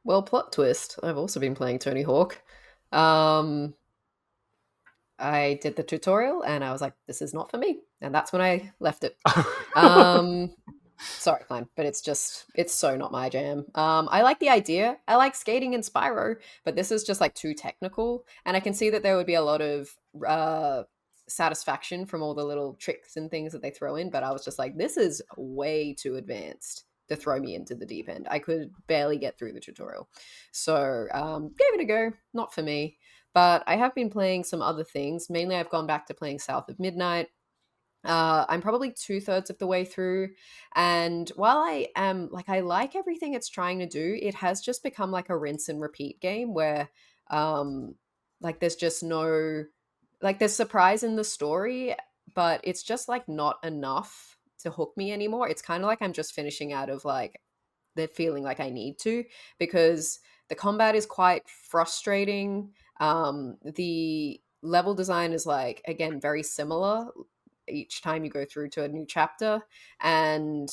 Well, plot twist. I've also been playing Tony Hawk. I did the tutorial and I was like, this is not for me. And that's when I left it. Sorry, Klein, but it's so not my jam. I like the idea. I like skating in Spyro, but this is just like too technical. And I can see that there would be a lot of satisfaction from all the little tricks and things that they throw in. But I was just like, this is way too advanced to throw me into the deep end. I could barely get through the tutorial. So gave it a go. Not for me. But I have been playing some other things. Mainly, I've gone back to playing South of Midnight. I'm probably 2/3 of the way through. And while I am like, I like everything it's trying to do, it has just become like a rinse and repeat game where, like, there's just no, like, there's surprise in the story, but it's just like not enough to hook me anymore. It's kind of like I'm just finishing out of like the feeling like I need to, because the combat is quite frustrating. The level design is like, again, very similar each time you go through to a new chapter. And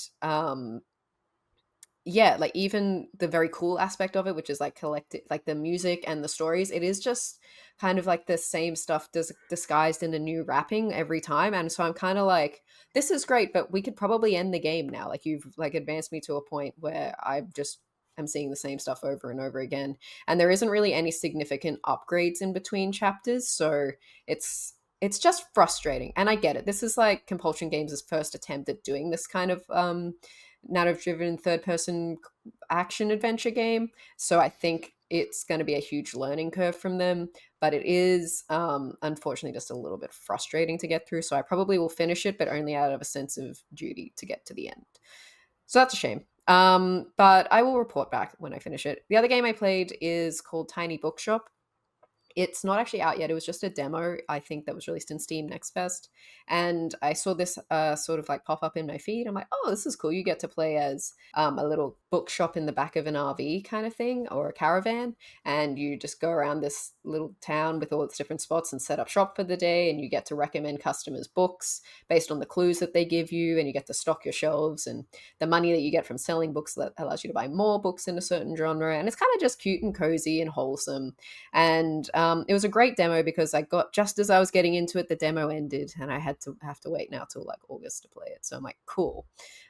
yeah, like even the very cool aspect of it, which is like collected, like the music and the stories, it is just kind of like the same stuff disguised in a new wrapping every time. And so I'm kind of like, this is great, but we could probably end the game now. Like, you've like advanced me to a point where I just am seeing the same stuff over and over again, and there isn't really any significant upgrades in between chapters. So it's just frustrating, and I get it. This is like Compulsion Games' first attempt at doing this kind of narrative driven third person action adventure game, so I think it's going to be a huge learning curve from them, but it is unfortunately just a little bit frustrating to get through. So I probably will finish it, but only out of a sense of duty to get to the end. So that's a shame. But I will report back when I finish it. The other game I played is called Tiny Bookshop. It's not actually out yet. It was just a demo, I think, that was released in Steam Next Fest. And I saw this sort of like pop up in my feed. I'm like, oh, this is cool. You get to play as a little bookshop in the back of an RV kind of thing, or a caravan. And you just go around this little town with all its different spots and set up shop for the day. And you get to recommend customers books based on the clues that they give you. And you get to stock your shelves. And the money that you get from selling books that allows you to buy more books in a certain genre. And it's kind of just cute and cozy and wholesome. And it was a great demo, because I got, just as I was getting into it, the demo ended, and I have to wait now till like August to play it. So I'm like, cool.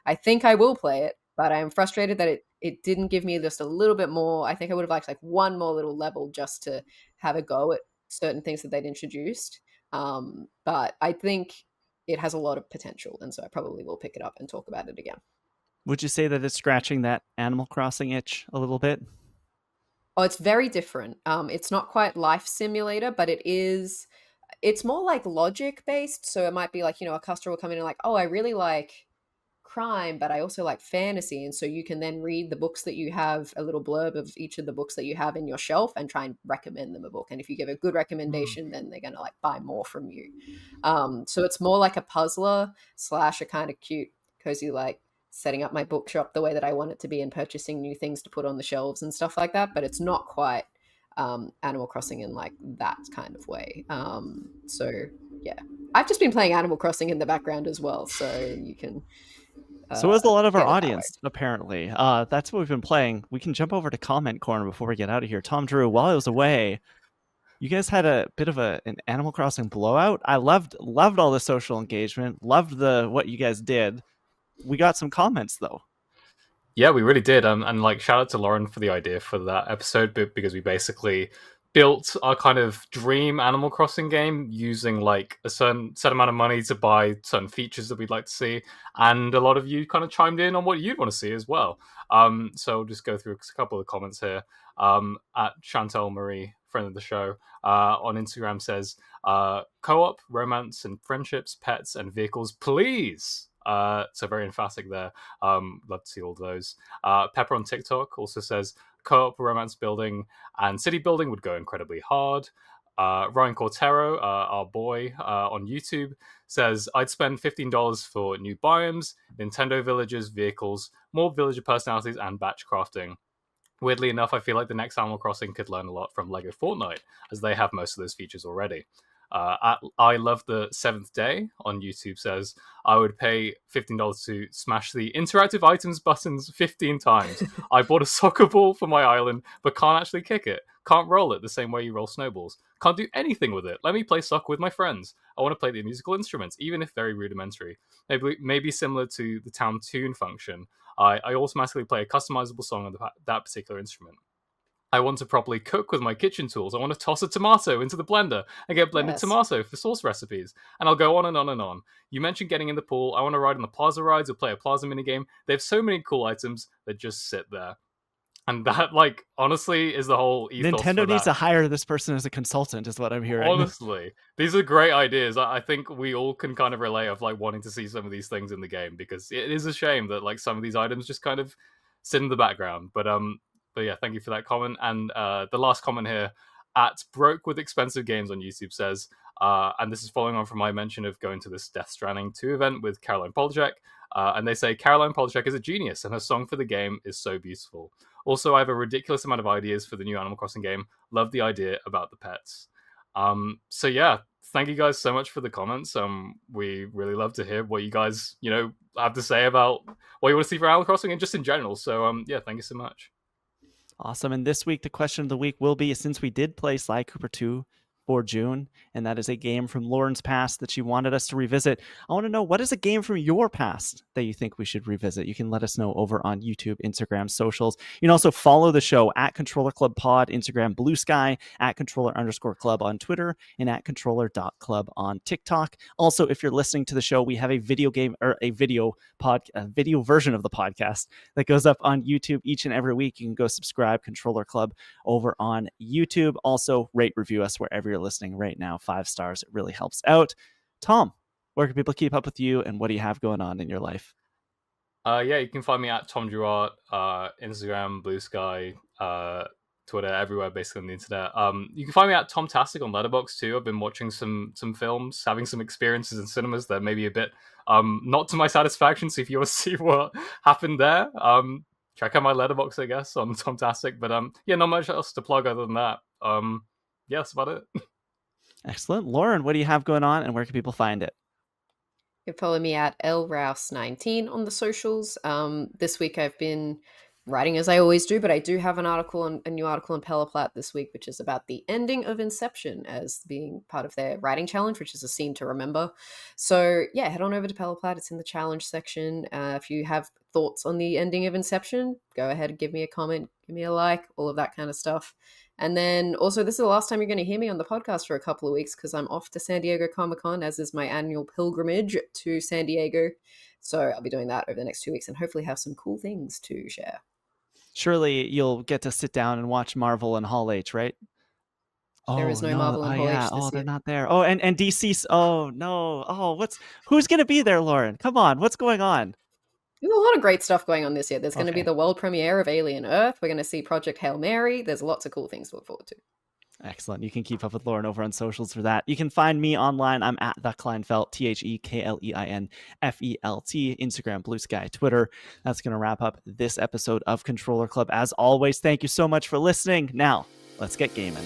I think I will play it, but I'm frustrated that it didn't give me just a little bit more. I think I would have liked like one more little level just to have a go at certain things that they'd introduced. But I think it has a lot of potential, and so I probably will pick it up and talk about it again. Would you say that it's scratching that Animal Crossing itch a little bit? Oh, it's very different. It's not quite life simulator, but it's more like logic based. So it might be like, a customer will come in and like, oh, I really like crime, but I also like fantasy. And so you can then read the books that you have, a little blurb of each of the books that you have in your shelf, and try and recommend them a book. And if you give a good recommendation, then they're going to like buy more from you. So it's more like a puzzler / a kind of cute, cozy, like setting up my bookshop the way that I want it to be and purchasing new things to put on the shelves and stuff like that. But it's not quite Animal Crossing in like that kind of way. So yeah, I've just been playing Animal Crossing in the background as well, so you can. So is a lot of our audience, apparently. That's what we've been playing. We can jump over to comment corner before we get out of here. Tom Drew, while I was away, you guys had a bit of an Animal Crossing blowout. I loved all the social engagement. Loved what you guys did. We got some comments though. Yeah, we really did. And like, shout out to Lauren for the idea for that episode, because we basically built our kind of dream Animal Crossing game using like a certain set amount of money to buy certain features that we'd like to see, and a lot of you kind of chimed in on what you'd want to see as well. So I'll just go through a couple of comments here. At Chantel Marie, friend of the show, on Instagram says, co-op, romance and friendships, pets and vehicles, please. So very emphatic there. Love to see all those. Pepper on TikTok also says co-op, romance building, and city building would go incredibly hard. Ryan Cortero, our boy on YouTube, says, I'd spend $15 for new biomes, Nintendo villages, vehicles, more villager personalities, and batch crafting. Weirdly enough, I feel like the next Animal Crossing could learn a lot from LEGO Fortnite, as they have most of those features already. I love the seventh day on YouTube says, I would pay $15 to smash the interactive items buttons 15 times. I bought a soccer ball for my island, but can't actually kick it. Can't roll it the same way you roll snowballs. Can't do anything with it. Let me play soccer with my friends. I want to play the musical instruments, even if very rudimentary. Maybe similar to the town tune function. I automatically play a customizable song on that particular instrument. I want to properly cook with my kitchen tools. I want to toss a tomato into the blender and get blended tomato for sauce recipes. And I'll go on and on and on. You mentioned getting in the pool. I want to ride on the plaza rides or play a plaza minigame. They have so many cool items that just sit there. And that, like, honestly, is the whole ethos. Nintendo needs to hire this person as a consultant, is what I'm hearing. Honestly, these are great ideas. I think we all can kind of relate of, like, wanting to see some of these things in the game, because it is a shame that, like, some of these items just kind of sit in the background. But yeah, thank you for that comment. And the last comment here, at Broke with Expensive Games on YouTube says, and this is following on from my mention of going to this Death Stranding 2 event with Caroline Polachek, and they say, Caroline Polachek is a genius, and her song for the game is so beautiful. Also, I have a ridiculous amount of ideas for the new Animal Crossing game. Love the idea about the pets. So yeah, thank you guys so much for the comments. We really love to hear what you guys, have to say about what you want to see for Animal Crossing and just in general. So yeah, thank you so much. Awesome. And this week, the question of the week will be, since we did play Sly Cooper 2 for June, and that is a game from Lauren's past that she wanted us to revisit, I want to know, what is a game from your past that you think we should revisit? You can let us know over on YouTube, Instagram, socials. You can also follow the show at Controller Club Pod, Instagram, Blue Sky, at Controller_Club on Twitter, and at Controller.Club on TikTok. Also, if you're listening to the show, we have a video game or a video version of the podcast that goes up on YouTube each and every week. You can go subscribe, Controller Club, over on YouTube. Also, rate, review us wherever you're listening right now. 5 stars. It really helps out. Tom, where can people keep up with you, and what do you have going on in your life? Yeah, you can find me at Tom Duart, Instagram, Blue Sky, Twitter, everywhere basically on the internet. You can find me at Tomtastic on Letterboxd too. I've been watching some films, having some experiences in cinemas that may be a bit not to my satisfaction. So if you want to see what happened there, check out my Letterboxd, I guess, on Tomtastic. But yeah, not much else to plug other than that. Yeah, that's about it. Excellent. Lauren, what do you have going on, and where can people find it? You can follow me at lrouse19 on the socials. This week I've been writing as I always do, but I do have a new article on Pelaplat this week, which is about the ending of Inception as being part of their writing challenge, which is a scene to remember. So yeah, head on over to Pelaplat. It's in the challenge section. If you have thoughts on the ending of Inception, go ahead and give me a comment, give me a like, all of that kind of stuff. And then also, this is the last time you're going to hear me on the podcast for a couple of weeks, because I'm off to San Diego Comic-Con, as is my annual pilgrimage to San Diego. So I'll be doing that over the next 2 weeks and hopefully have some cool things to share. Surely you'll get to sit down and watch Marvel and Hall H, right? There is no Marvel and Hall H this year. They're not there. Oh, and DC. Oh, no. Oh, who's going to be there, Lauren? Come on. What's going on? There's a lot of great stuff going on this year. There's going to be the world premiere of Alien Earth. We're going to see Project Hail Mary. There's lots of cool things to look forward to. Excellent. You can keep up with Lauren over on socials for that. You can find me online. I'm at the Kleinfelt, TheKleinFelt, Instagram, Blue Sky, Twitter. That's going to wrap up this episode of Controller Club. As always, thank you so much for listening. Now, let's get gaming.